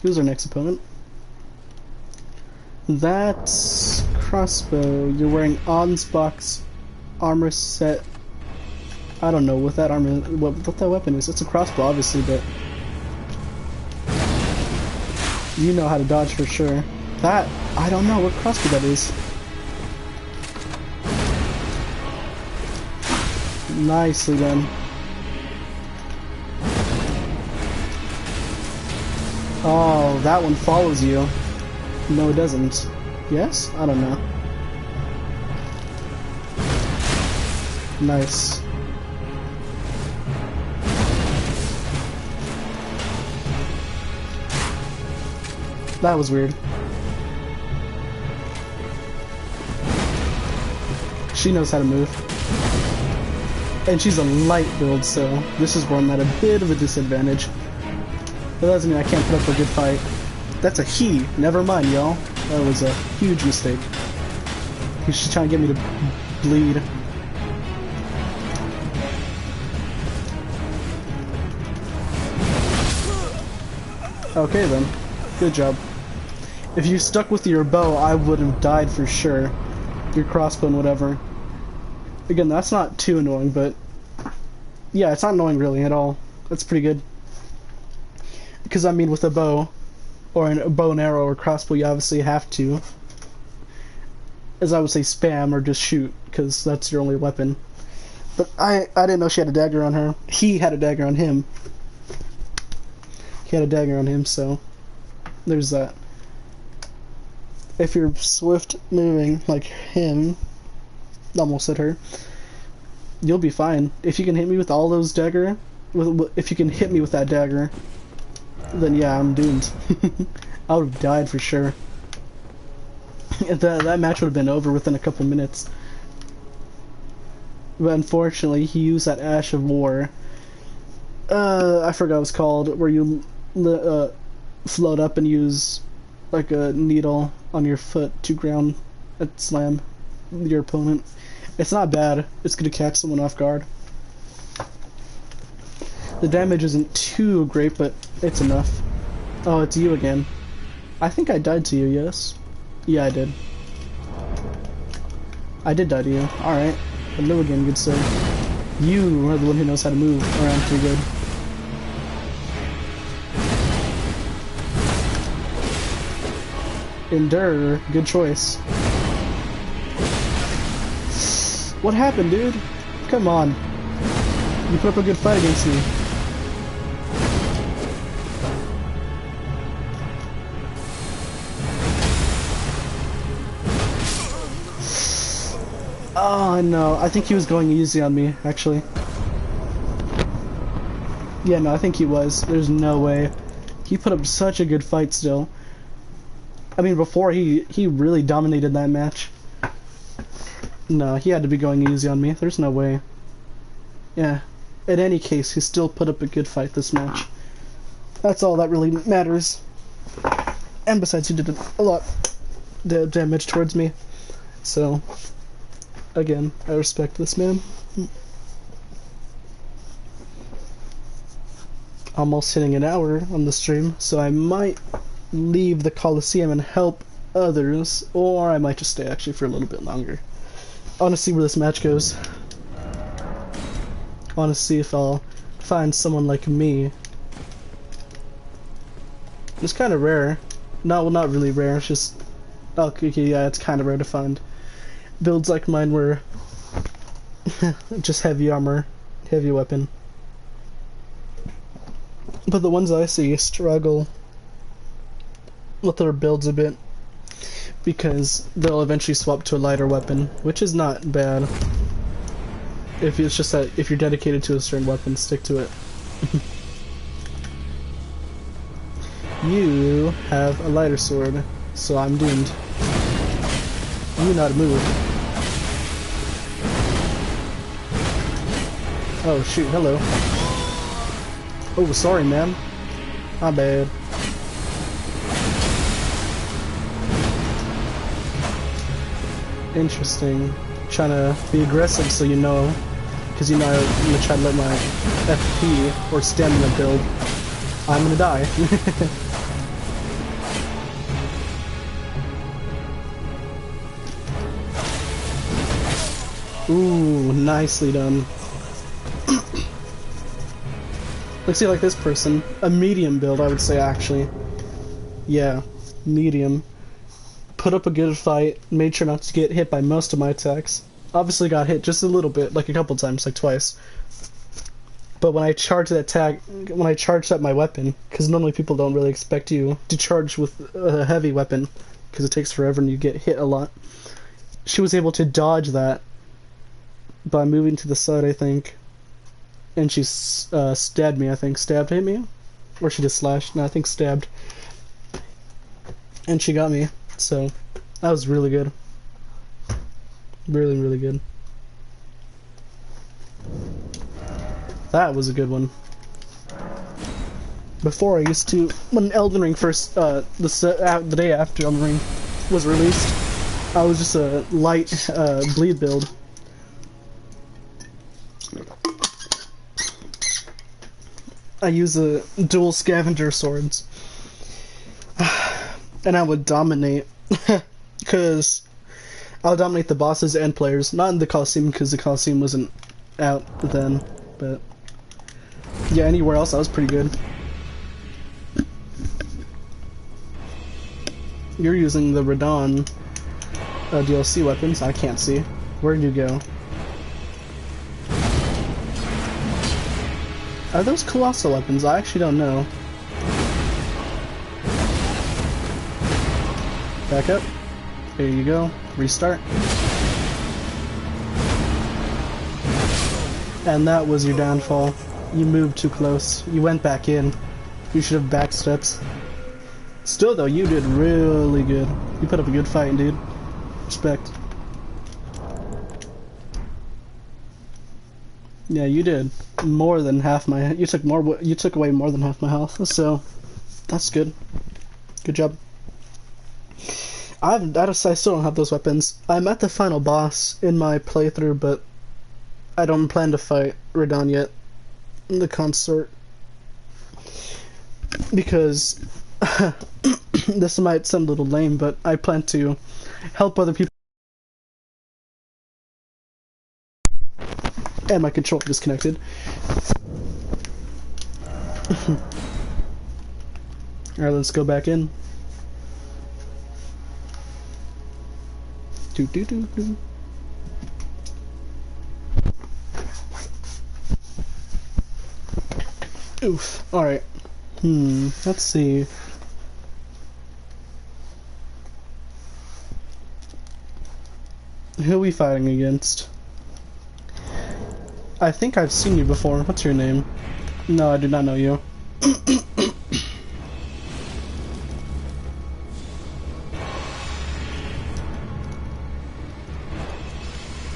Who's our next opponent? That's crossbow. You're wearing Ansbach's armor set. I don't know what that armor, what that weapon is. It's a crossbow, obviously, but you know how to dodge for sure. That, I don't know what crossbow that is. Nicely done. Oh, that one follows you. No, it doesn't. Yes? I don't know. Nice. That was weird. She knows how to move. And she's a light build, so this is where I'm at a bit of a disadvantage. That doesn't mean I can't put up a good fight. That's a he. Never mind, y'all. That was a huge mistake. He's just trying to get me to bleed. Okay then. Good job. If you stuck with your bow, I would have died for sure. Your crossbow and whatever. Again, that's not too annoying, but yeah, it's not annoying really at all. That's pretty good. Because I mean, with a bow, or a bow and arrow or crossbow, you obviously have to, as I would say, spam or just shoot, because that's your only weapon. But I didn't know she had a dagger on her. He had a dagger on him. He had a dagger on him, so there's that. If you're swift moving like him, almost hit her, you'll be fine. If you can hit me with all those dagger, if you can hit me with that dagger, then yeah, I'm doomed. I would have died for sure. That match would have been over within a couple minutes. But unfortunately, he used that Ash of War. I forgot what it was called, where you float up and use like a needle on your foot to ground and slam your opponent. It's not bad. It's gonna catch someone off guard. The damage isn't too great, but it's enough. Oh, it's you again. I think I died to you, yes? Yeah, I did. I did die to you. Alright. Hello again, good sir. You are the one who knows how to move around pretty good. Endure. Good choice. What happened, dude? Come on. You put up a good fight against me. Oh no, I think he was going easy on me, actually. Yeah, no, I think he was. There's no way. He put up such a good fight still. I mean, before he really dominated that match. No, he had to be going easy on me. There's no way. Yeah. In any case, he still put up a good fight this match. That's all that really matters. And besides, he did a lot of damage towards me. So, again, I respect this man. Almost hitting an hour on the stream, so I might leave the Coliseum and help others, or I might just stay actually for a little bit longer. I want to see where this match goes. I want to see if I'll find someone like me. It's kind of rare. No, well, not really rare, it's just... Okay, yeah, it's kind of rare to find builds like mine where just heavy armor, heavy weapon. But the ones I see struggle with their builds a bit because they'll eventually swap to a lighter weapon, which is not bad. If it's just that if you're dedicated to a certain weapon, stick to it. You have a lighter sword, so I'm doomed. You know how to move. Oh shoot, hello. Oh, sorry, man. My bad. Interesting. Trying to be aggressive so you know. Because you know I'm going to try to let my FP or stamina build. I'm going to die. Ooh, nicely done. Let's see, like this person. A medium build, I would say, actually. Yeah, medium. Put up a good fight, made sure not to get hit by most of my attacks. Obviously got hit just a little bit, like a couple times, like twice. But when I charged that attack, when I charged up my weapon, because normally people don't really expect you to charge with a heavy weapon, because it takes forever and you get hit a lot. She was able to dodge that by moving to the side, I think. And she stabbed me, I think. Stabbed hit me? Or she just slashed? No, I think stabbed. And she got me. So, that was really good. Really, really good. That was a good one. Before I used to, when Elden Ring first, the day after Elden Ring was released, I was just a light bleed build. I use a dual scavenger swords. And I would dominate. Because I'll dominate the bosses and players. Not in the Coliseum, because the Coliseum wasn't out then. But yeah, anywhere else I was pretty good. You're using the Radon DLC weapons. I can't see. Where did you go? Are those colossal weapons? I actually don't know. Back up. There you go. Restart. And that was your downfall. You moved too close. You went back in. You should have backstepped. Still though, you did really good. You put up a good fight, dude. Respect. Yeah, you did more than half my. You took away more than half my health, so that's good. Good job. I still don't have those weapons. I'm at the final boss in my playthrough, but I don't plan to fight Radon yet, the consort, because this might sound a little lame, but I plan to help other people. And my controller disconnected. Alright, let's go back in. Do do do do. Oof. Alright. Let's see. Who are we fighting against? I think I've seen you before. What's your name? No, I do not know you.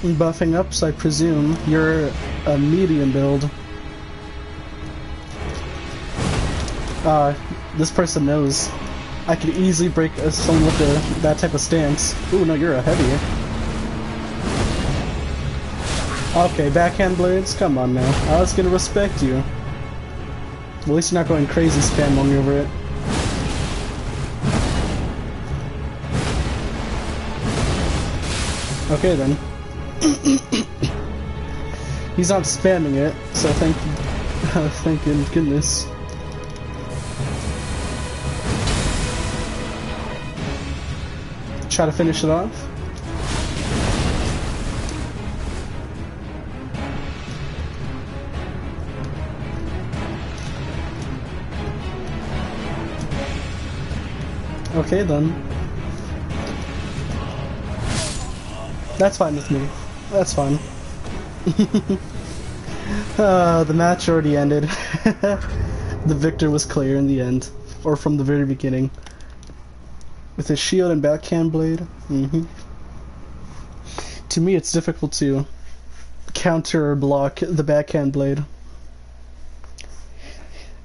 Buffing ups, I presume. You're a medium build. This person knows. I could easily break someone with that type of stance. Ooh, no, you're a heavy. Okay, backhand blades? Come on now. I was gonna respect you. At least you're not going crazy spam on me over it. Okay then. He's not spamming it, so thank goodness. Try to finish it off. Okay then. That's fine with me. That's fine. The match already ended. The victor was clear in the end. Or from the very beginning. With his shield and backhand blade. To me, it's difficult to counter or block the backhand blade.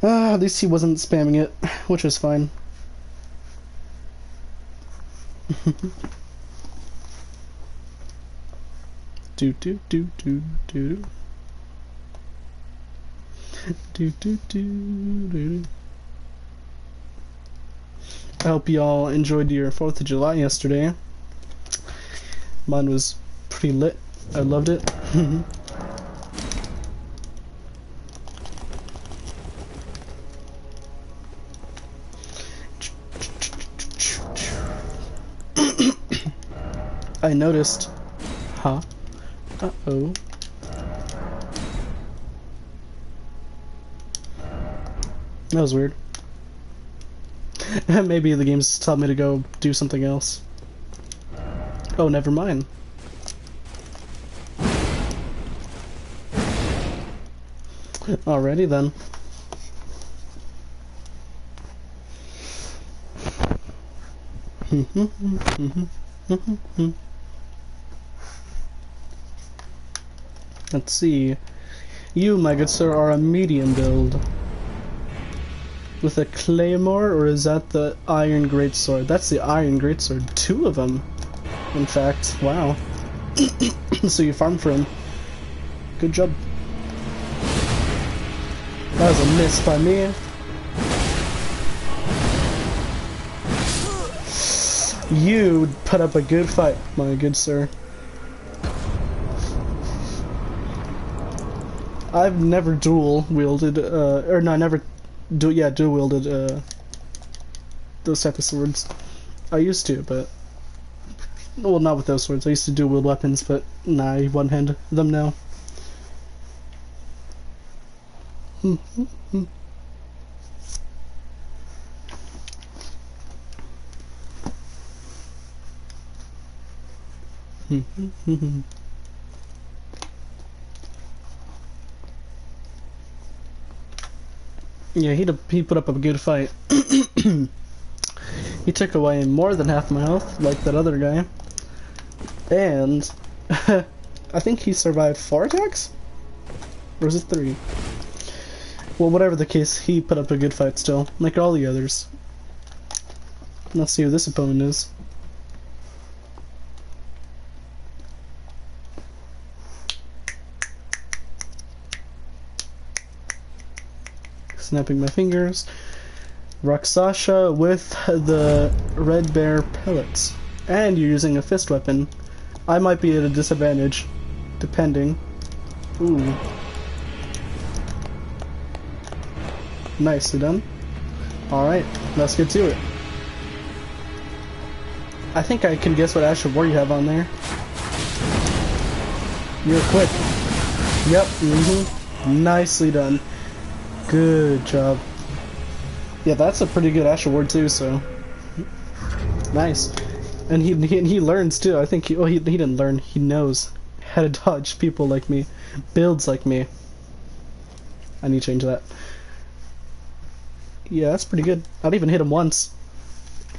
At least he wasn't spamming it, which was fine. do do do do do do do do do. I hope y'all enjoyed your 4th of July yesterday. Mine was pretty lit. I loved it. I noticed. Huh? Uh-oh. That was weird. Maybe the game's telling me to go do something else. Oh, never mind. Alrighty then. Let's see. You, my good sir, are a medium build. With a claymore, or is that the iron greatsword? That's the iron greatsword. 2 of them, in fact. Wow. So you farm for him. Good job. That was a miss by me. You put up a good fight, my good sir. I've never dual wielded, or no, I never dual wielded, those type of swords. I used to, but, well, not with those swords. I used to dual wield weapons, but nah, I one-hand them now. Yeah, he put up a good fight. He took away more than half my health, like that other guy. And I think he survived 4 attacks? Or was it 3? Well, whatever the case, he put up a good fight still, like all the others. Let's see who this opponent is. Snapping my fingers. Roxasha with the red bear pellets. And you're using a fist weapon. I might be at a disadvantage, depending. Ooh. Nicely done. Alright, let's get to it. I think I can guess what Ash of War you have on there. You're quick. Yep, Nicely done. Good job. Yeah, that's a pretty good Ash Award too, so nice. And he learns too. I think he didn't learn. He knows how to dodge people like me, builds like me. I need to change that. Yeah, that's pretty good. I didn't even hit him once,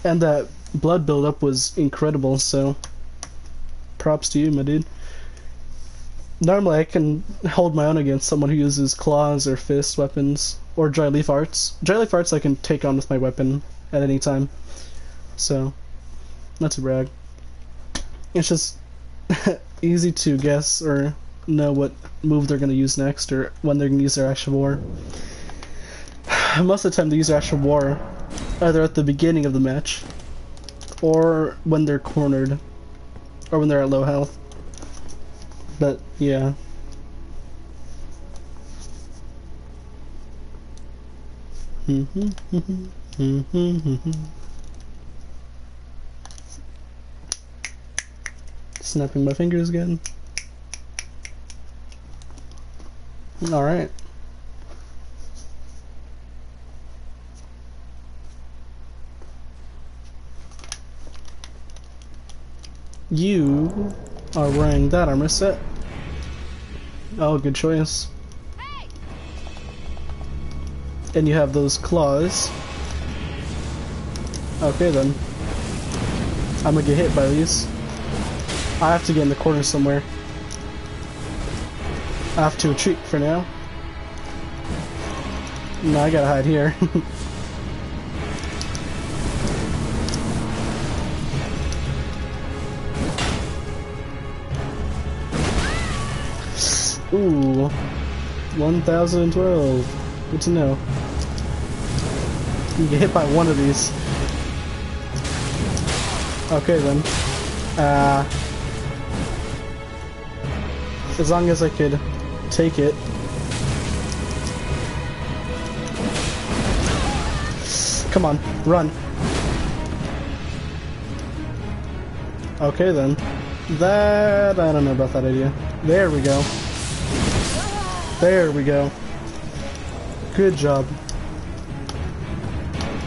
and that blood buildup was incredible. So props to you, my dude. Normally I can hold my own against someone who uses claws or fist weapons or dry leaf arts. Dry leaf arts I can take on with my weapon at any time. So, not to brag. It's just easy to guess or know what move they're going to use next or when they're going to use their Ash of War. Most of the time they use Ash of War either at the beginning of the match or when they're cornered or when they're at low health. But, yeah. Snapping my fingers again. Alright. You are wearing that armor set. Oh, good choice. Hey. And you have those claws. Okay then. I'm gonna get hit by these. I have to get in the corner somewhere. I have to retreat for now. No, I gotta hide here. Ooh, 1012. Good to know. You get hit by one of these. Okay then. As long as I could take it. Come on, run. Okay then. That, I don't know about that idea. There we go. There we go. Good job.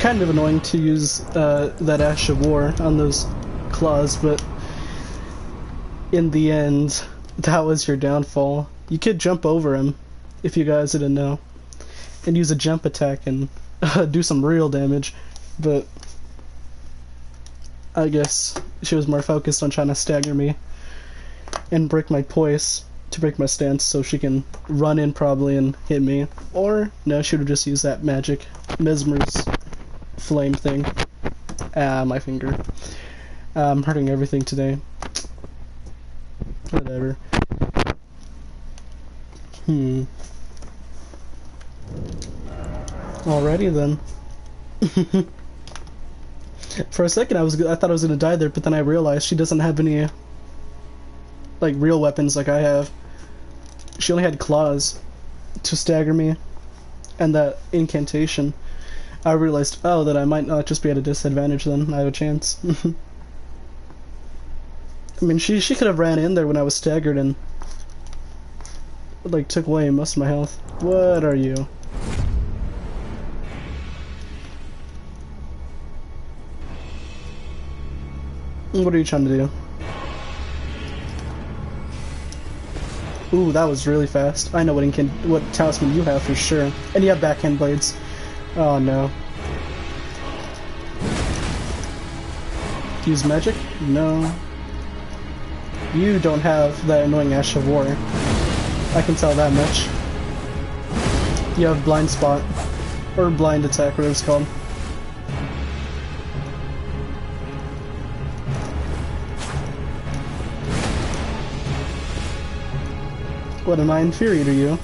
Kind of annoying to use that Ash of War on those claws, but in the end, that was your downfall. You could jump over him, if you guys didn't know, and use a jump attack and do some real damage, but I guess she was more focused on trying to stagger me and break my poise to break my stance so she can run in probably and hit me. Or, no, she would have just used that magic Mesmer's flame thing. My finger. I'm hurting everything today. Whatever. Alrighty then. For a second I thought I was gonna die there, but then I realized she doesn't have any like real weapons like I have. She only had claws to stagger me and that incantation. I realized, oh, that I might not just be at a disadvantage then. I have a chance. I mean, she could have ran in there when I was staggered and like took away most of my health. What are you? What are you trying to do? Ooh, that was really fast. I know what talisman you have for sure. And you have backhand blades. Oh no. Use magic? No. You don't have that annoying Ash of War. I can tell that much. You have blind spot. Or blind attack, whatever it's called. What, am I inferior to you?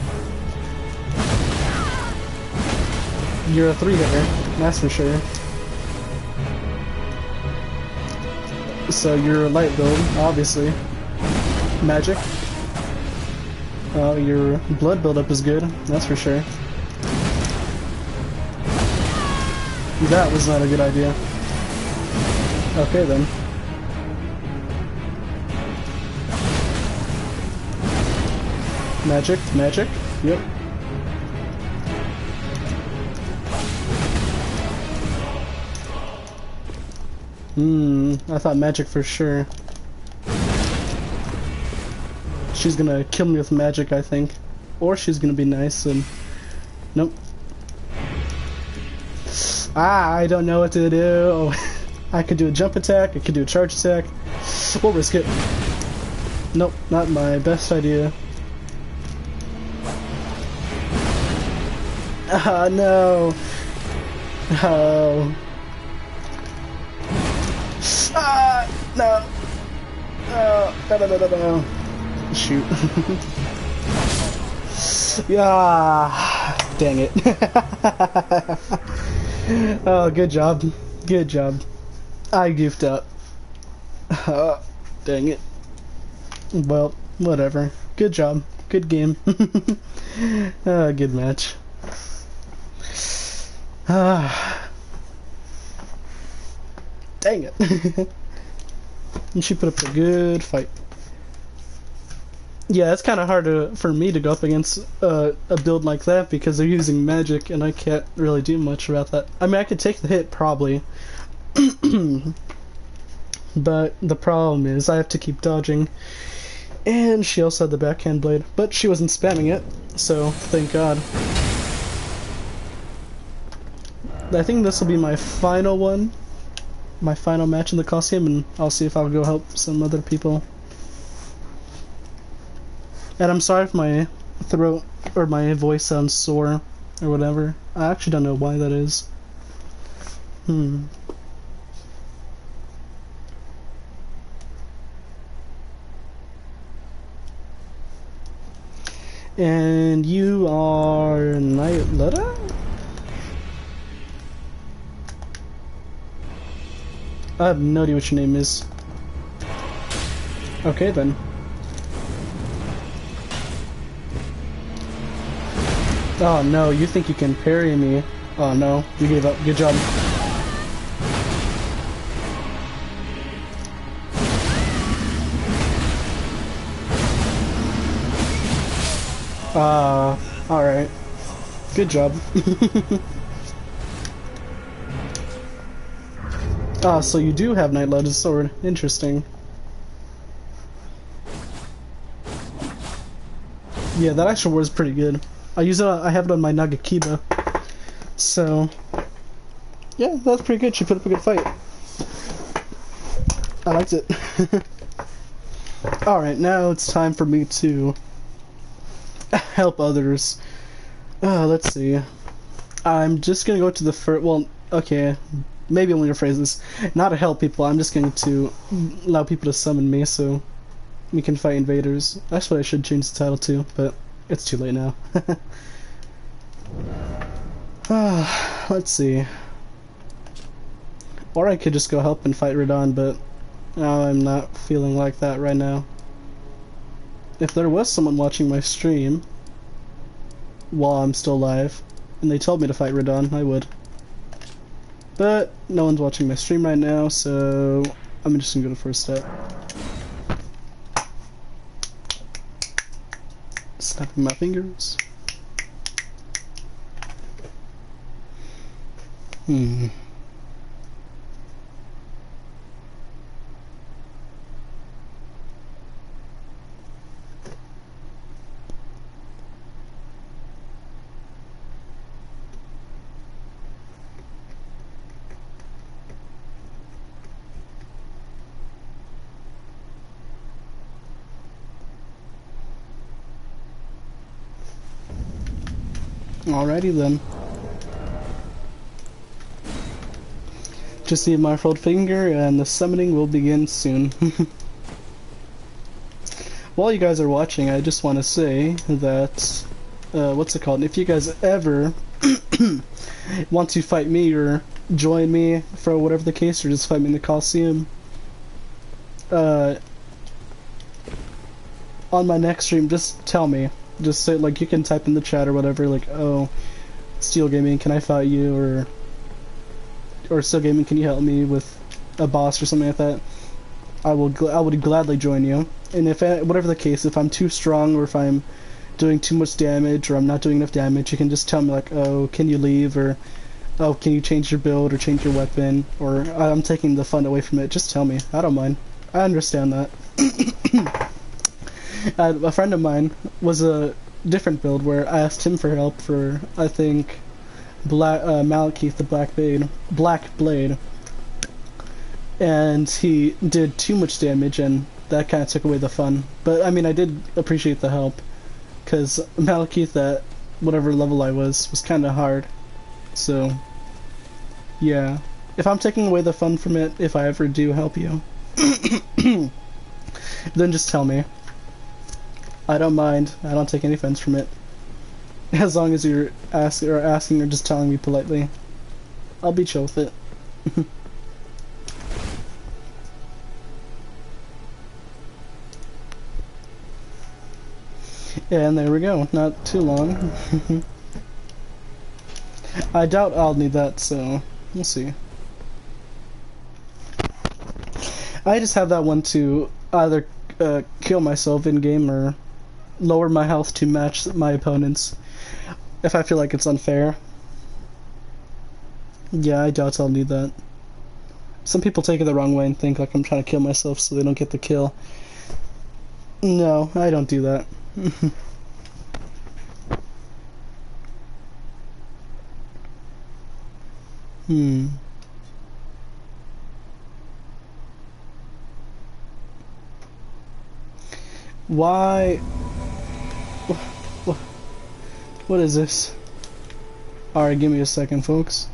You're a 3-hitter, that's for sure. So you're a light build, obviously. Magic. Oh, your blood buildup is good, that's for sure. That was not a good idea. Okay then. Magic, magic, yep. I thought magic for sure. She's gonna kill me with magic, I think. Or she's gonna be nice and... Nope. I don't know what to do. I could do a jump attack, I could do a charge attack. We'll risk it. Nope, not my best idea. No. Oh. No. No. Shoot. Yeah. Dang it. Oh, good job. Good job. I goofed up. Dang it. Well, whatever. Good job. Good game. Good match. Dang it. And she put up a good fight. Yeah, it's kind of hard for me to go up against a build like that because they're using magic and I can't really do much about that. I mean, I could take the hit probably. But the problem is I have to keep dodging. And she also had the backhand blade, but she wasn't spamming it, so thank God. I think this will be my final one. My final match in the Coliseum, and I'll see if I'll go help some other people And I'm sorry if my throat or my voice sounds sore or whatever. I actually don't know why that is. And you are Nightletta? I have no idea what your name is. Okay then. Oh no, you think you can parry me? Oh no, you gave up. Good job. Alright. Good job. So you do have Nightletta's sword. Interesting. Yeah, that actual word is pretty good. I have it on my Nagakiba. So, yeah, that's pretty good. She put up a good fight. I liked it. Alright, now it's time for me to help others. Let's see. I'm just gonna go to the first. Well, okay. Maybe I'm gonna rephrase this. Not to help people, I'm just going to allow people to summon me so we can fight invaders. That's what I should change the title to, but it's too late now. Let's see. Or I could just go help and fight Radon, but I'm not feeling like that right now. If there was someone watching my stream while I'm still alive, and they told me to fight Radon, I would. But no one's watching my stream right now, so I'm just gonna go to the first step. Snapping my fingers. Alrighty then. Just need my furrowed finger and the summoning will begin soon. While you guys are watching, I just want to say that, what's it called? If you guys ever want to fight me or join me for whatever the case, or just fight me in the Coliseum, on my next stream, just tell me. Just say, like, you can type in the chat or whatever, like, oh, Steel Gaming, can I fight you, or Steel Gaming, can you help me with a boss or something like that? I would gladly join you. And if whatever the case, if I'm too strong or if I'm doing too much damage or I'm not doing enough damage, you can just tell me, like, oh, can you leave, or oh, can you change your build or change your weapon, or I'm taking the fun away from it. Just tell me. I don't mind. I understand that. A friend of mine was a different build where I asked him for help for, I think, Malekith the Black Blade, and he did too much damage, and that kind of took away the fun. But I mean, I did appreciate the help, because Malekith at whatever level I was kind of hard. So yeah, if I'm taking away the fun from it, if I ever do help you, then just tell me. I don't mind. I don't take any offense from it. As long as you're asking or just telling me politely, I'll be chill with it. Yeah, and there we go. Not too long. I doubt I'll need that, so we'll see. I just have that one to either kill myself in-game or lower my health to match my opponents if I feel like it's unfair. Yeah, I doubt I'll need that. Some people take it the wrong way and think like I'm trying to kill myself so they don't get the kill. No, I don't do that. Why? What is this? Alright, give me a second, folks.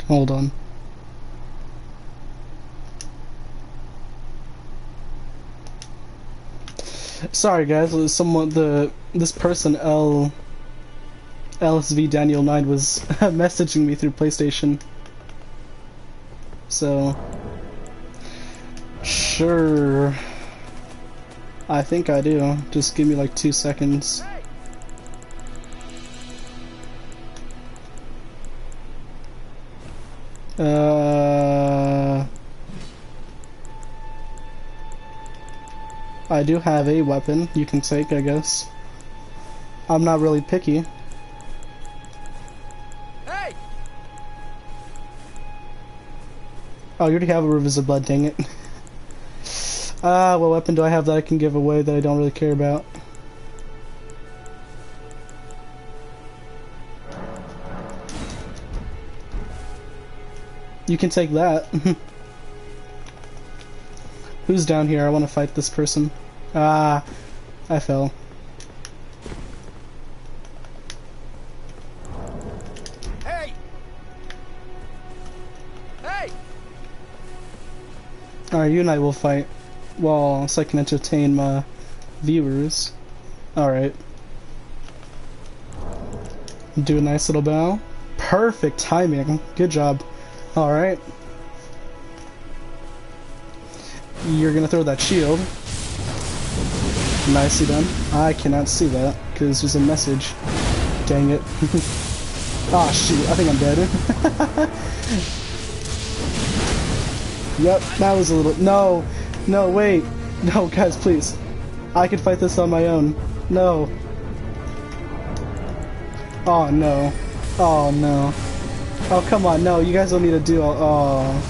Hold on. Sorry guys, this person LSV Daniel 9 was messaging me through PlayStation. So sure. I think I do. Just give me like 2 seconds. I do have a weapon you can take, I guess. I'm not really picky. Hey! Oh, you already have a Rivers of Blood, dang it. What weapon do I have that I can give away that I don't really care about? You can take that. Who's down here? I want to fight this person. Ah, I fell. Hey! Hey! Alright, you and I will fight. Well, so I can entertain my viewers. Alright. Do a nice little bow. Perfect timing. Good job. Alright. You're gonna throw that shield. Nicely done. I cannot see that because there's a message. Dang it. Ah, shoot. I think I'm dead. Yep, that was a little... No! No, wait! No, guys, please. I can fight this on my own. No. Oh, no. Oh, no. Oh, come on. No, you guys don't need to do all... Oh.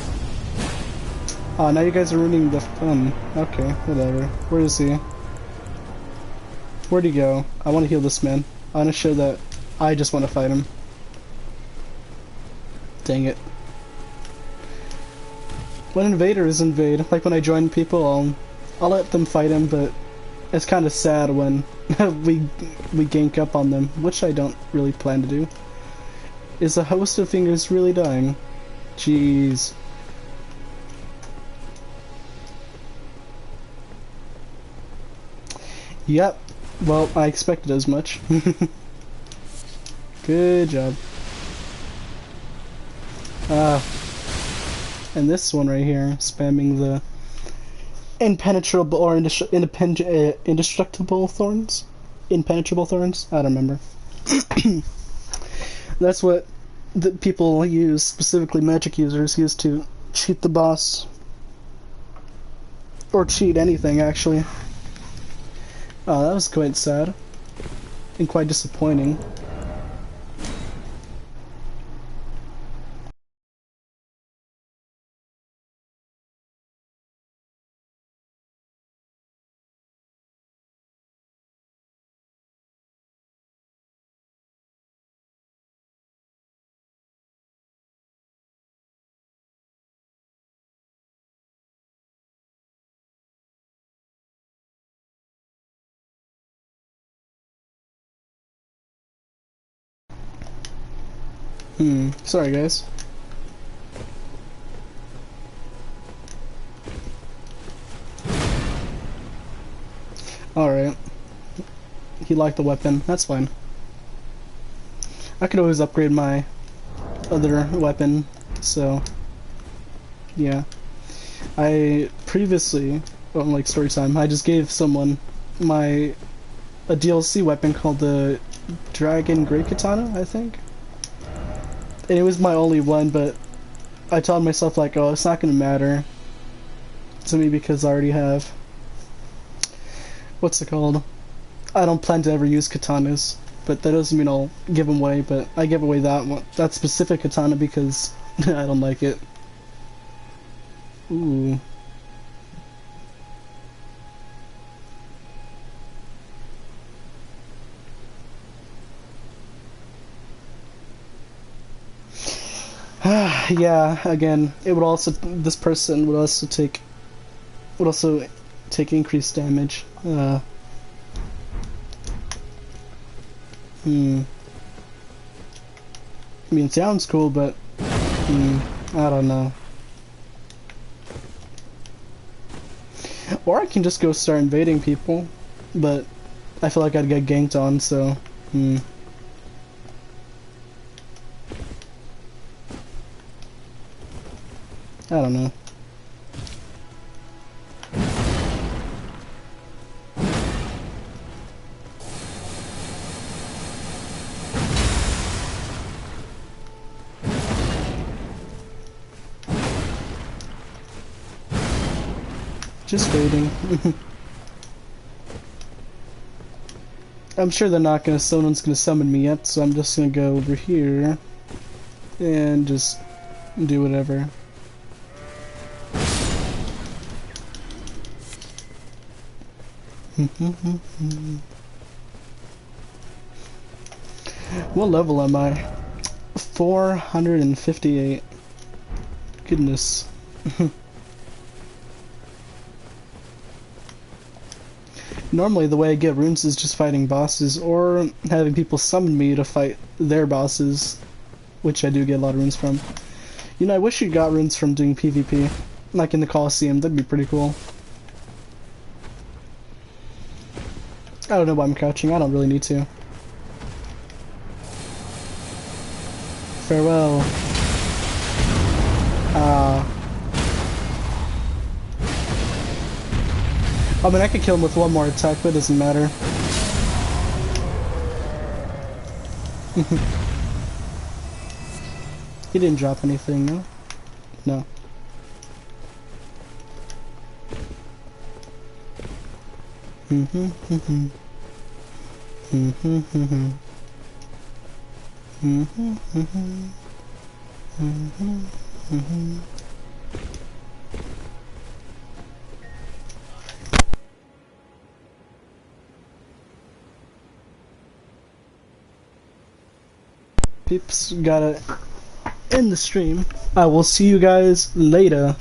Oh, now you guys are ruining the fun. Okay, whatever. Where is he? Where'd he go? I want to heal this man. I want to show that I just want to fight him. Dang it. When invaders invade, like when I join people, I'll let them fight him, but it's kind of sad when we gank up on them, which I don't really plan to do. Is the host of fingers really dying? Jeez. Yep. Well, I expected as much. Good job. And this one right here, spamming the impenetrable or indestructible thorns? Impenetrable thorns? I don't remember. That's what the people use, specifically magic users, use to cheat the boss. Or cheat anything, actually. Oh, that was quite sad. And quite disappointing. Sorry guys. Alright. He liked the weapon, that's fine. I could always upgrade my other weapon, so yeah. I previously, on like story time, I just gave someone a DLC weapon called the Dragon Great Katana, I think. And it was my only one, but I told myself like, oh, it's not gonna matter to me because I already have, what's it called? I don't plan to ever use katanas, but that doesn't mean I'll give them away, but I give away that one, that specific katana because I don't like it. Ooh. Yeah, again, it would also, this person would also take increased damage. I mean, it sounds cool, but I don't know. Or I can just go start invading people, but I feel like I'd get ganked on, so I don't know. Just waiting. I'm sure they're not gonna, someone's gonna summon me yet, so I'm just gonna go over here and just do whatever. What level am I? 458. Goodness. Normally the way I get runes is just fighting bosses or having people summon me to fight their bosses, which I do get a lot of runes from. You know, I wish you got runes from doing PvP, like in the Coliseum. That'd be pretty cool. I don't know why I'm crouching, I don't really need to. Farewell. I mean, I could kill him with one more attack, but it doesn't matter. He didn't drop anything, no? No. Peeps, gotta end the stream. I will see you guys later.